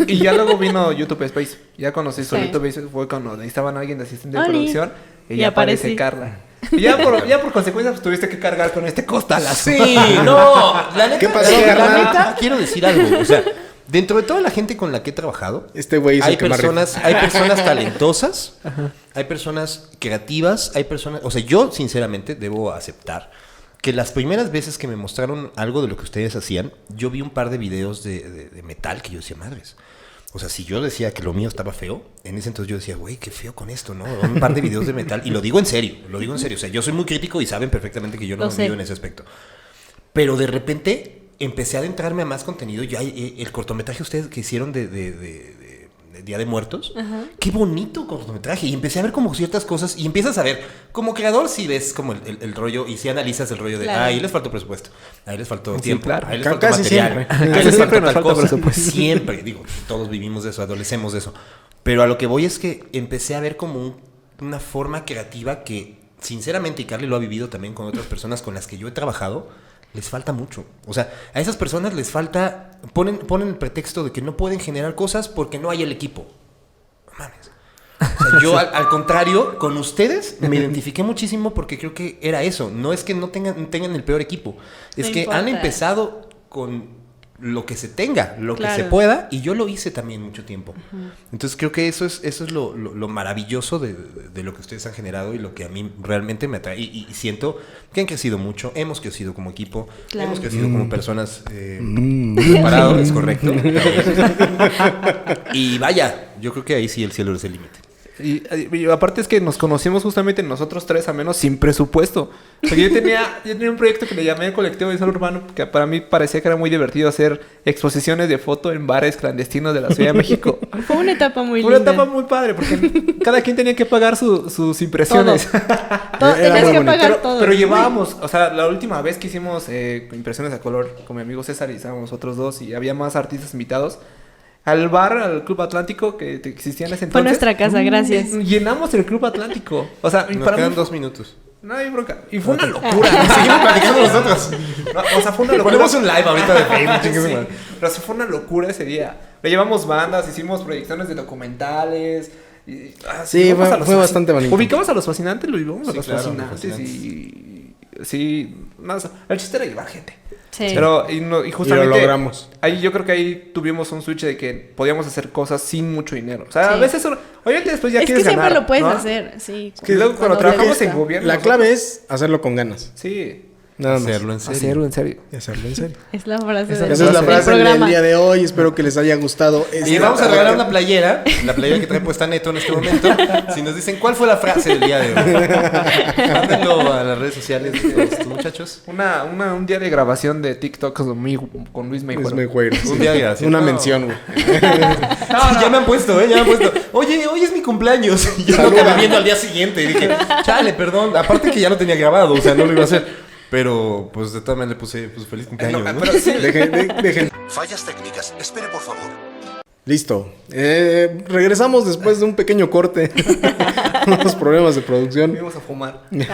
Y ya luego vino YouTube Space. Ya conocí Sí. YouTube Space fue cuando necesitaban a alguien de asistente de Oli. producción. Y Y ya aparece aparecí. Carla. Y ya por consecuencia pues, tuviste que cargar con este costalazo. Sí, no, la neta, ¿Qué pasó, la carnal? neta, quiero decir algo, o sea, dentro de toda la gente con la que he trabajado, Este güey es el hay que más hay personas talentosas, hay personas creativas, hay personas, o sea, yo sinceramente debo aceptar que las primeras veces que me mostraron algo de lo que ustedes hacían, yo vi un par de videos de metal que yo decía, madres. O sea, si yo decía que lo mío estaba feo, en ese entonces yo decía, güey, qué feo con esto, ¿no? Un par de videos de metal. Y lo digo en serio, lo digo en serio. O sea, yo soy muy crítico y saben perfectamente que yo no me mido en ese aspecto. Pero de repente empecé a adentrarme a más contenido. Ya el cortometraje ustedes que hicieron de Día de Muertos, qué bonito cortometraje. Y empecé a ver como ciertas cosas y empiezas a ver, como creador si ves como el rollo y si analizas el rollo de, claro. ahí les faltó presupuesto, ahí les faltó tiempo, claro. ahí les faltó Casi material, siempre. ahí Casi les siempre faltó nos tal falta cosa. presupuesto. Siempre, digo, todos vivimos de eso, adolecemos de eso. Pero a lo que voy es que empecé a ver como una forma creativa que, sinceramente, y Carly lo ha vivido también con otras personas con las que yo he trabajado, les falta mucho. O sea, a esas personas les falta, ponen el pretexto de que no pueden generar cosas porque no hay el equipo. No mames. O sea, yo al contrario, con ustedes me identifiqué muchísimo porque creo que era eso. No es que no tengan el peor equipo. Es No que importa. han empezado con lo que se tenga, lo Claro. que se pueda, y yo lo hice también mucho tiempo. Entonces creo que eso es lo maravilloso de lo que ustedes han generado y lo que a mí realmente me atrae. Y siento que han crecido mucho, hemos crecido como equipo, Claro. hemos crecido como personas separados, es correcto. Y vaya, yo creo que ahí sí el cielo es el límite. Y aparte es que nos conocimos justamente nosotros tres, a menos sin presupuesto. Porque yo tenía un proyecto que le llamé Colectivo Visual Urbano, que para mí parecía que era muy divertido hacer exposiciones de foto en bares clandestinos de la Ciudad de México. Fue una etapa muy Fue una linda. etapa muy padre, porque cada quien tenía que pagar sus impresiones. Todo, Era tenías muy que bonito. pagar todo. Pero llevábamos, o sea, la última vez que hicimos impresiones a color con mi amigo César y estábamos nosotros dos y había más artistas invitados. Al bar, al Club Atlántico que existía en ese entonces. Fue nuestra casa, gracias. Llenamos el Club Atlántico. O sea, y Nos para quedan mí 2 minutos. no hay bronca. Y fue una locura. Seguimos platicando nosotros. No, o sea, fue una Le locura. ponemos un live ahorita de Facebook. chingue su Sí, madre. pero sí fue una locura ese día. Le llevamos bandas, hicimos proyecciones de documentales. Sí, llevamos a fue los bastante bonito. Ubicamos a los fascinantes, lo llevamos a Sí, los claro, fascinantes. los Y sí, más, el chiste era llevar gente. Sí. Pero, y justamente. Y lo logramos. Ahí yo creo que ahí tuvimos un switch de que podíamos hacer cosas sin mucho dinero. O sea, a Sí. veces, obviamente después ya es que quieres siempre ganar, lo puedes ¿no? hacer, sí. Que luego cuando trabajamos en gobierno. La clave es hacerlo con ganas. Sí, Nada más. Hacerlo en serio. hacerlo en serio. Y hacerlo en serio. Es la frase Esa del, Esa es la del frase del programa. día de hoy. Espero que les haya gustado. Y vamos a regalar una playera, la playera que trae puesta Neto en este momento. Si nos dicen cuál fue la frase del día de hoy, mándenlo a las redes sociales de estos muchachos. Un día de grabación de TikTok con Luis Meijuelo. Es muy güero. Un día de grabación. Una No. mención, güey. Ya me han puesto, ya me han puesto. Oye, hoy es mi cumpleaños. Y yo lo acabé viendo al día siguiente. Y dije, chale, perdón. Aparte que ya lo tenía grabado, o sea, no lo iba a hacer. Pero, pues, de todas maneras le puse pues, feliz cumpleaños, ¿no? Pero sí, Dejen. Fallas técnicas. Espere, por favor. Listo. Regresamos después de un pequeño corte. Unos problemas de producción. fuimos a fumar. No me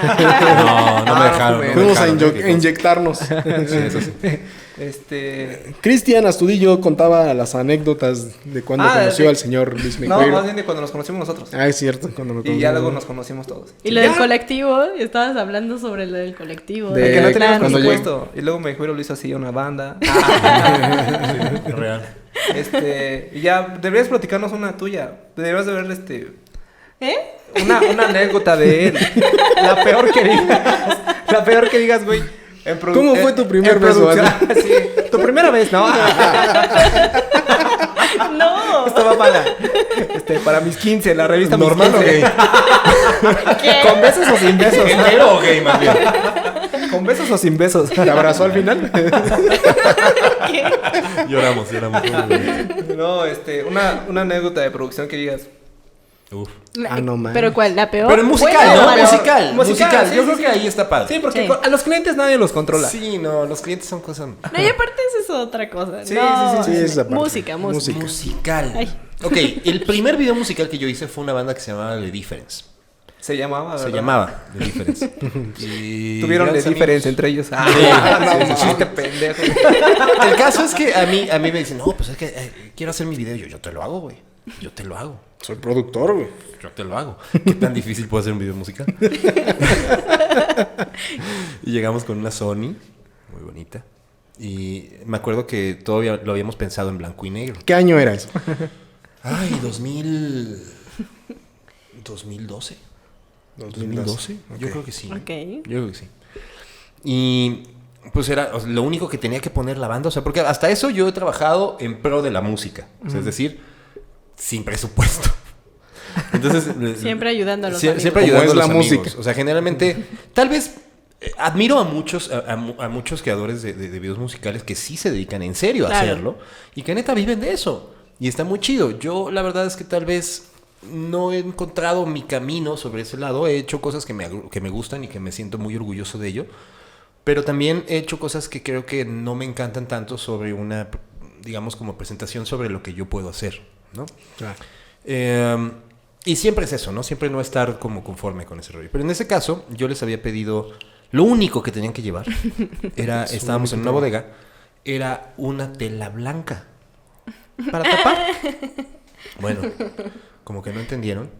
dejaron. No me Fuimos a dejaron, inyectarnos. Sí, eso sí. Cristian Astudillo contaba las anécdotas de cuando conoció de- al señor Luis No, Meijuelo. más bien de cuando nos conocimos nosotros. Ah, es cierto. Cuando me Y ya conocimos. luego nos conocimos todos. Y lo Ya, del colectivo, estabas hablando sobre lo del colectivo. De- que no teníamos cuando presupuesto. Y luego Meijuelo lo hizo así a una banda. Sí, real. Y ya, deberías platicarnos una tuya. Deberías de ver ¿Eh? una anécdota de él. La peor que digas, güey. ¿Cómo fue tu primer beso, Sí, tu primera vez, ¿no? No. Estaba mala. Para mis 15, la revista Mis ¿Normal o 15. gay? ¿Qué? ¿Con besos o sin besos? ¿Hetero o gay, más bien? ¿Con besos o sin besos? ¿Te abrazó al final? Lloramos. No, una anécdota de producción que digas. Uf. Ah, no, man. ¿Pero cuál? ¿La peor? Pero en musical, ¿Buena o ¿no? mala? Musical. sí, Yo sí, creo sí. que ahí está padre. Sí, porque Sí. a los clientes nadie los controla. Sí, no, los clientes son cosas... No, y aparte eso es otra cosa. Sí, No, sí, sí, esa parte. música. Musical. Ay. Ok, el primer video musical que yo hice fue una banda que se llamaba The Difference. Se llamaba, Se ¿verdad? llamaba The Difference. Y Tuvieron grandes de diferencia amigos. entre ellos. sí, sí. Chiste pendejo. El caso es que a mí me dicen, no, pues es que quiero hacer mi video. Yo te lo hago, güey. Yo te lo hago. Soy productor, güey. Yo te lo hago. ¿Qué tan difícil puede hacer un video musical? Y llegamos con una Sony, muy bonita. Y me acuerdo que todavía lo habíamos pensado en blanco y negro. ¿Qué año era eso? Ay, 2012. 2012. Yo creo que sí. Ok. Yo creo que sí. Y pues era lo único que tenía que poner la banda. O sea, porque hasta eso yo he trabajado en pro de la música. O sea, es decir, sin presupuesto. Entonces, Siempre ayudando a los siempre amigos. ayudando Como a es los la amigos. música. O sea, generalmente, tal vez admiro a muchos creadores de videos musicales que sí se dedican en serio a Claro. hacerlo y que neta viven de eso. Y está muy chido. Yo la verdad es que tal vez no he encontrado mi camino sobre ese lado. He hecho cosas que me gustan y que me siento muy orgulloso de ello. Pero también he hecho cosas que creo que no me encantan tanto sobre una, digamos, como presentación sobre lo que yo puedo hacer, ¿no? Claro. Y siempre es eso, ¿no? Siempre no estar como conforme con ese rollo. Pero en ese caso, yo les había pedido... Lo único que tenían que llevar era... Estábamos en una bodega. Era una tela blanca. Para tapar. Bueno, como que no entendieron.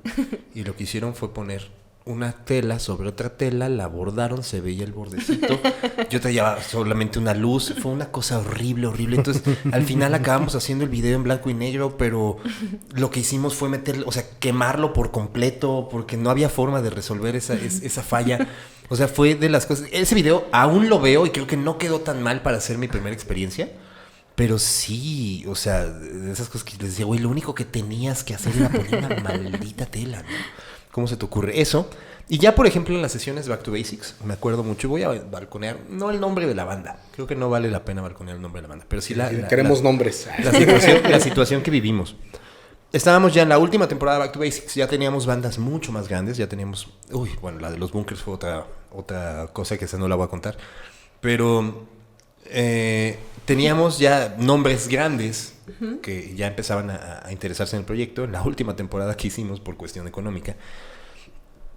Y lo que hicieron fue poner una tela sobre otra tela. La bordaron, se veía el bordecito. Yo traía solamente una luz. Fue una cosa horrible, horrible. Entonces, al final acabamos haciendo el video en blanco y negro. Pero lo que hicimos fue meterlo, o sea, quemarlo por completo. Porque no había forma de resolver esa falla. O sea, fue de las cosas... Ese video aún lo veo y creo que no quedó tan mal para ser mi primera experiencia. Pero sí, o sea, de esas cosas que les decía, güey, lo único que tenías que hacer era poner una maldita tela, ¿no? ¿Cómo se te ocurre eso? Y ya, por ejemplo, en las sesiones Back to Basics, me acuerdo mucho, voy a balconear, no el nombre de la banda, creo que no vale la pena balconear el nombre de la banda, pero sí Queremos nombres. la situación que vivimos. Estábamos ya en la última temporada de Back to Basics, ya teníamos bandas mucho más grandes, ya teníamos... Uy, bueno, la de los Bunkers fue otra cosa que esa no la voy a contar. Pero teníamos ya nombres grandes que ya empezaban a interesarse en el proyecto, en la última temporada que hicimos por cuestión económica.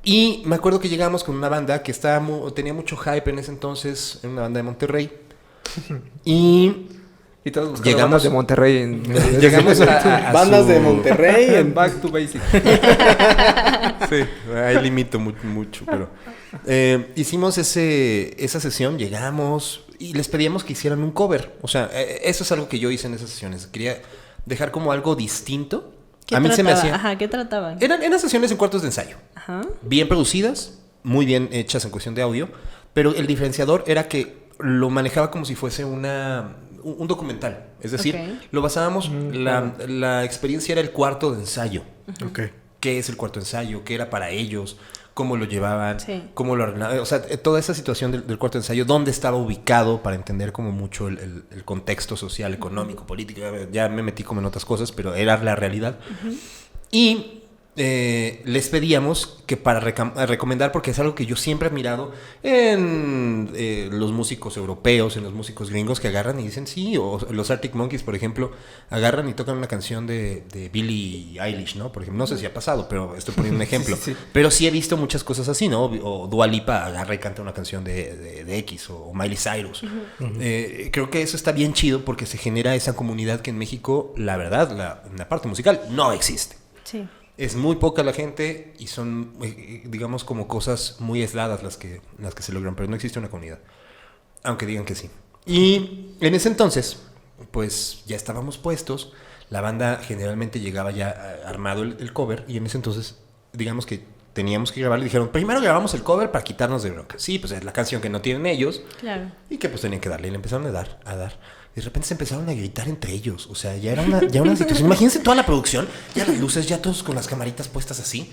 Y me acuerdo que llegamos con una banda que tenía mucho hype en ese entonces, una banda de Monterrey. Y todos buscando Llegamos- bandas de Monterrey. Llegamos a Bandas su- de Monterrey. En Back to Basics. Sí, ahí limito mucho, pero hicimos esa sesión, llegamos y les pedíamos que hicieran un cover. O sea, eso es algo que yo hice en esas sesiones. Quería dejar como algo distinto. A mí se me hacía... Ajá, ¿qué trataban? Eran sesiones en cuartos de ensayo. Ajá. Bien producidas, muy bien hechas en cuestión de audio, pero el diferenciador era que lo manejaba como si fuese un documental. Es decir, Ok. lo basábamos, la experiencia era el cuarto de ensayo. Ok. ¿Qué es el cuarto ensayo? ¿Qué era para ellos? ¿Cómo lo llevaban? Sí. ¿Cómo lo arreglaban? O sea, toda esa situación del cuarto ensayo, ¿dónde estaba ubicado? Para entender como mucho el contexto social, económico, político. Ya me metí como en otras cosas, pero era la realidad. Y les pedíamos que para recomendar, porque es algo que yo siempre he admirado en los músicos europeos, en los músicos gringos que agarran y dicen sí, o los Arctic Monkeys, por ejemplo, agarran y tocan una canción de Billie Eilish, ¿no? Por ejemplo, no sé si ha pasado, pero estoy poniendo un ejemplo. Sí. Pero sí he visto muchas cosas así, ¿no? O Dua Lipa agarra y canta una canción de X, o Miley Cyrus. Creo que eso está bien chido porque se genera esa comunidad que en México, la verdad, la parte musical no existe. Sí. Es muy poca la gente y son, digamos, como cosas muy aisladas las que se logran, pero no existe una comunidad, aunque digan que sí. Y en ese entonces, pues ya estábamos puestos, la banda generalmente llegaba ya armado el cover, y en ese entonces, digamos que teníamos que grabar, le dijeron, primero grabamos el cover para quitarnos de bronca. Sí, pues es la canción que no tienen ellos, Claro. y que pues tenían que darle, y le empezaron a dar. Y de repente se empezaron a gritar entre ellos. O sea, ya era una situación. Imagínense toda la producción, ya las luces, ya todos con las camaritas puestas así,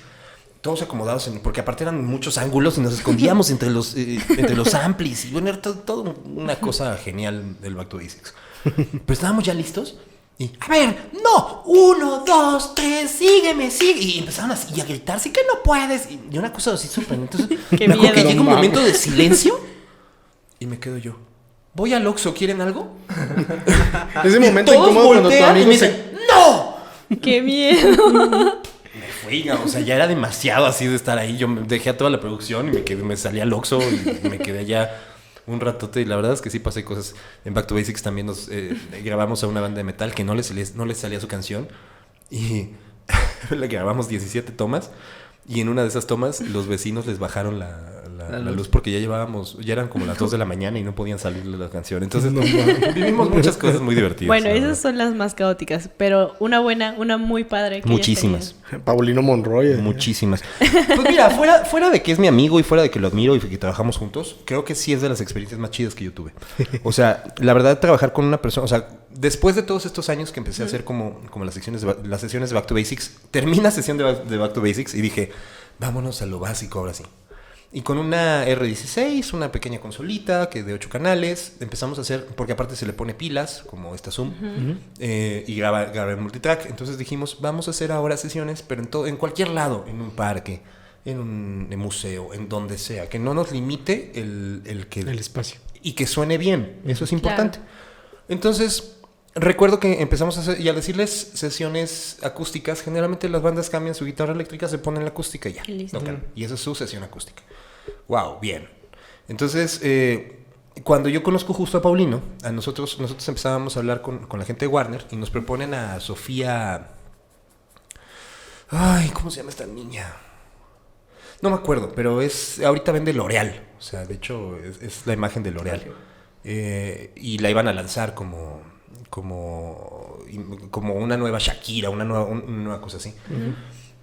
todos acomodados, porque aparte eran muchos ángulos y nos escondíamos entre los amplis. Y bueno, era todo una cosa genial del Back to Basics. Pero estábamos ya listos. Y, a ver, no, 1, 2, 3, sígueme. Y empezaron así a gritar, sí que no puedes. Y una cosa así sorprendente. Entonces, Qué me acuerdo que miedo. llega un No momento de silencio y me quedo yo. Voy al Oxxo, ¿quieren algo? Ese momento Todos incómodo cuando tu voltean y amigo me se... dicen, ¡no! ¡Qué miedo! Me fui, o sea, ya era demasiado así de estar ahí. Yo dejé a toda la producción y me salí al Oxxo y me quedé allá un ratote. Y la verdad es que sí pasé cosas. En Back to Basics también nos grabamos a una banda de metal que no les salía su canción. Y le grabamos 17 tomas. Y en una de esas tomas los vecinos les bajaron la la luz porque ya eran como las 2 de la mañana y no podían salir de la canción. Entonces vivimos muchas cosas muy divertidas. Bueno, la esas verdad. son las más caóticas, pero una buena, una muy padre. Que hayas Muchísimas. Paulino Monroy. Muchísimas. Pues mira, fuera de que es mi amigo y fuera de que lo admiro y que trabajamos juntos, creo que sí es de las experiencias más chidas que yo tuve. O sea, la verdad, trabajar con una persona, o sea, después de todos estos años que empecé a hacer como las sesiones de Back to Basics, termina sesión de Back to Basics y dije, vámonos a lo básico ahora sí. Y con una R16, una pequeña consolita que de 8 canales, empezamos a hacer, porque aparte se le pone pilas, como esta Zoom, y graba en multitrack. Entonces dijimos, vamos a hacer ahora sesiones, pero en cualquier lado, en un parque, en un museo, en donde sea, que no nos limite el espacio. Y que suene bien, eso es importante. Claro. Entonces, recuerdo que empezamos a hacer, y al decirles sesiones acústicas, generalmente las bandas cambian su guitarra eléctrica, se ponen la acústica y ya, tocan. Y esa es su sesión acústica. Wow, bien. Entonces, cuando yo conozco justo a Paulino, nosotros empezábamos a hablar con la gente de Warner y nos proponen a Sofía... Ay, ¿cómo se llama esta niña? No me acuerdo, pero ahorita vende L'Oreal. O sea, de hecho, es la imagen de L'Oreal. Y la iban a lanzar como una nueva Shakira, una nueva cosa así.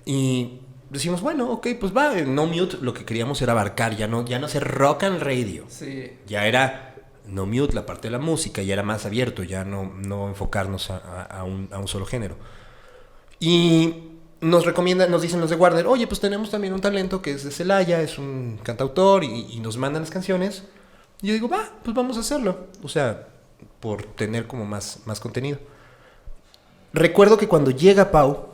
Y decimos, bueno, ok, pues va. No Mute, lo que queríamos era abarcar, ya no ser rock and radio. Sí. Ya era No Mute, la parte de la música, ya era más abierto, ya no enfocarnos a un solo género. Y nos dicen los de Warner, oye, pues tenemos también un talento que es de Celaya, es un cantautor, y nos mandan las canciones. Y yo digo, pues vamos a hacerlo. O sea, por tener como más contenido. Recuerdo que cuando llega Pau,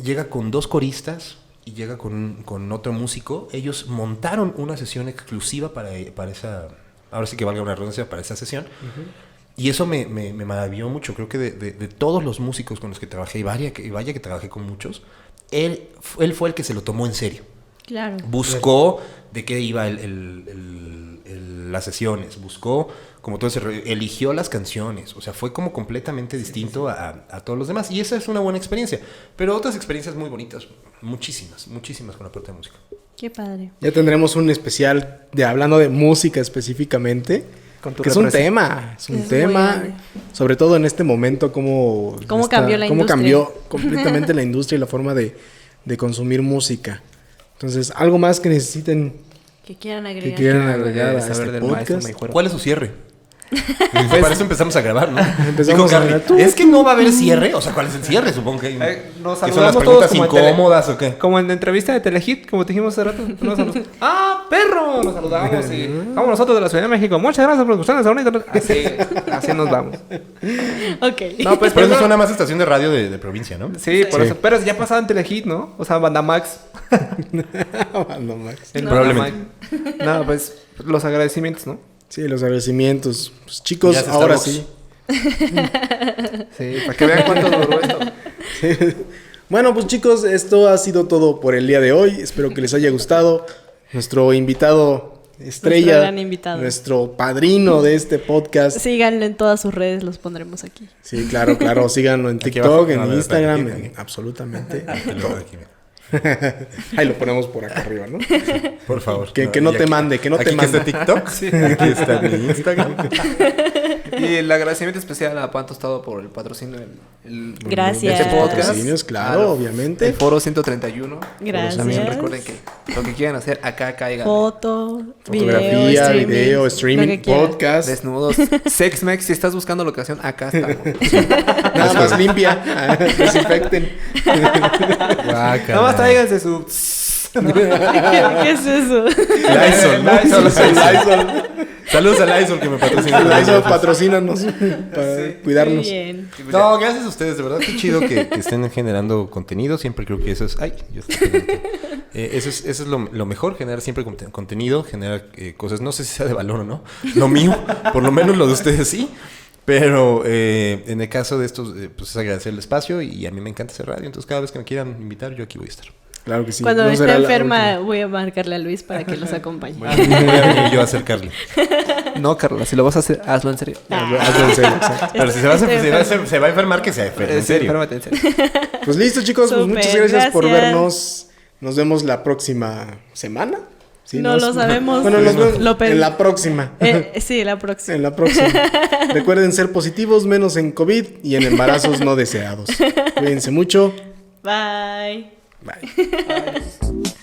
llega con 2 coristas y llega con otro músico. Ellos montaron una sesión exclusiva para esa, ahora sí que valga una redundancia, para esa sesión. Y eso me maravilló mucho. Creo que de todos los músicos con los que trabajé, y vaya que trabajé con muchos, él fue el que se lo tomó en serio. Claro. Buscó de qué iba las sesiones, buscó como todo ese rollo, eligió las canciones, o sea, fue como completamente distinto a todos los demás, y esa es una buena experiencia, pero otras experiencias muy bonitas, muchísimas con la parte de música. Qué padre. Ya tendremos un especial hablando de música específicamente, que es un tema, sobre todo en este momento, cómo cambió completamente la industria y la forma de consumir música. Entonces, algo más que necesiten que quieran agregar a este podcast. ¿Cuál es su cierre? Para eso empezamos a grabar, ¿no? Empezamos a grabar. ¿Es que no va a haber cierre? O sea, ¿cuál es el cierre? Supongo que nos son las preguntas incómodas o qué. Como en la entrevista de Telehit, como te dijimos hace rato. ¡Perro! Nos saludamos y vamos nosotros de la Ciudad de México. Muchas gracias por escucharnos ahorita. Así nos vamos. Ok. No, pues pero eso suena más estación de radio de provincia, ¿no? Sí, por eso. Pero ya pasaba en Telehit, ¿no? O sea, Banda Max. Banda Max. Probablemente. No, pues los agradecimientos, ¿no? Sí, los agradecimientos. Pues, chicos, ahora sí. Sí, para que vean cuánto duró esto. Sí. Bueno, pues chicos, esto ha sido todo por el día de hoy. Espero que les haya gustado. Nuestro invitado estrella, nuestro gran invitado, nuestro padrino de este podcast. Síganlo en todas sus redes, los pondremos aquí. Sí, claro. Síganlo en TikTok, en Instagram, absolutamente. Ahí lo ponemos por acá arriba, ¿no? Por favor. Que no te mande, que no te mande. Aquí está TikTok, sí. Aquí está mi Instagram. Y el agradecimiento especial a Pan Tostado por el patrocinio. Gracias. Este podcast. Patrocinios, claro, obviamente. El foro 131. Gracias. También recuerden que lo que quieran hacer, acá caigan. Fotografía, video, streaming, podcast. Desnudos. Sexmex, si estás buscando locación, acá estamos. Nada más limpia. Desinfecten. Nada más tráiganse su... ¿Qué es eso? Lysol. Saludos a Lysol que me patrocina. Lysol, patrocínanos para cuidarnos. Muy bien. No, gracias a ustedes, de verdad, qué chido que estén generando contenido. Siempre creo que eso es... eso es lo mejor, generar siempre contenido, generar cosas, no sé si sea de valor o no. Lo mío, por lo menos lo de ustedes sí. Pero en el caso de estos, pues es agradecer el espacio y a mí me encanta hacer radio. Entonces cada vez que me quieran invitar, yo aquí voy a estar. Claro que sí. Cuando esté enferma voy a marcarle a Luis para que los acompañe. Voy a venir yo a acercarle. No, Carla, si lo vas a hacer, hazlo en serio. Hazlo en serio, exacto. Pero si se va a enfermar, que se enferme. En serio. En serio. Pues listo, chicos. Pues muchas gracias por vernos. Nos vemos la próxima semana. Sí, No lo sabemos. Bueno, nos vemos Lo en la próxima. Sí, la próxima. En la próxima. Recuerden ser positivos, menos en COVID y en embarazos no deseados. Cuídense mucho. Bye. Bye. Ay.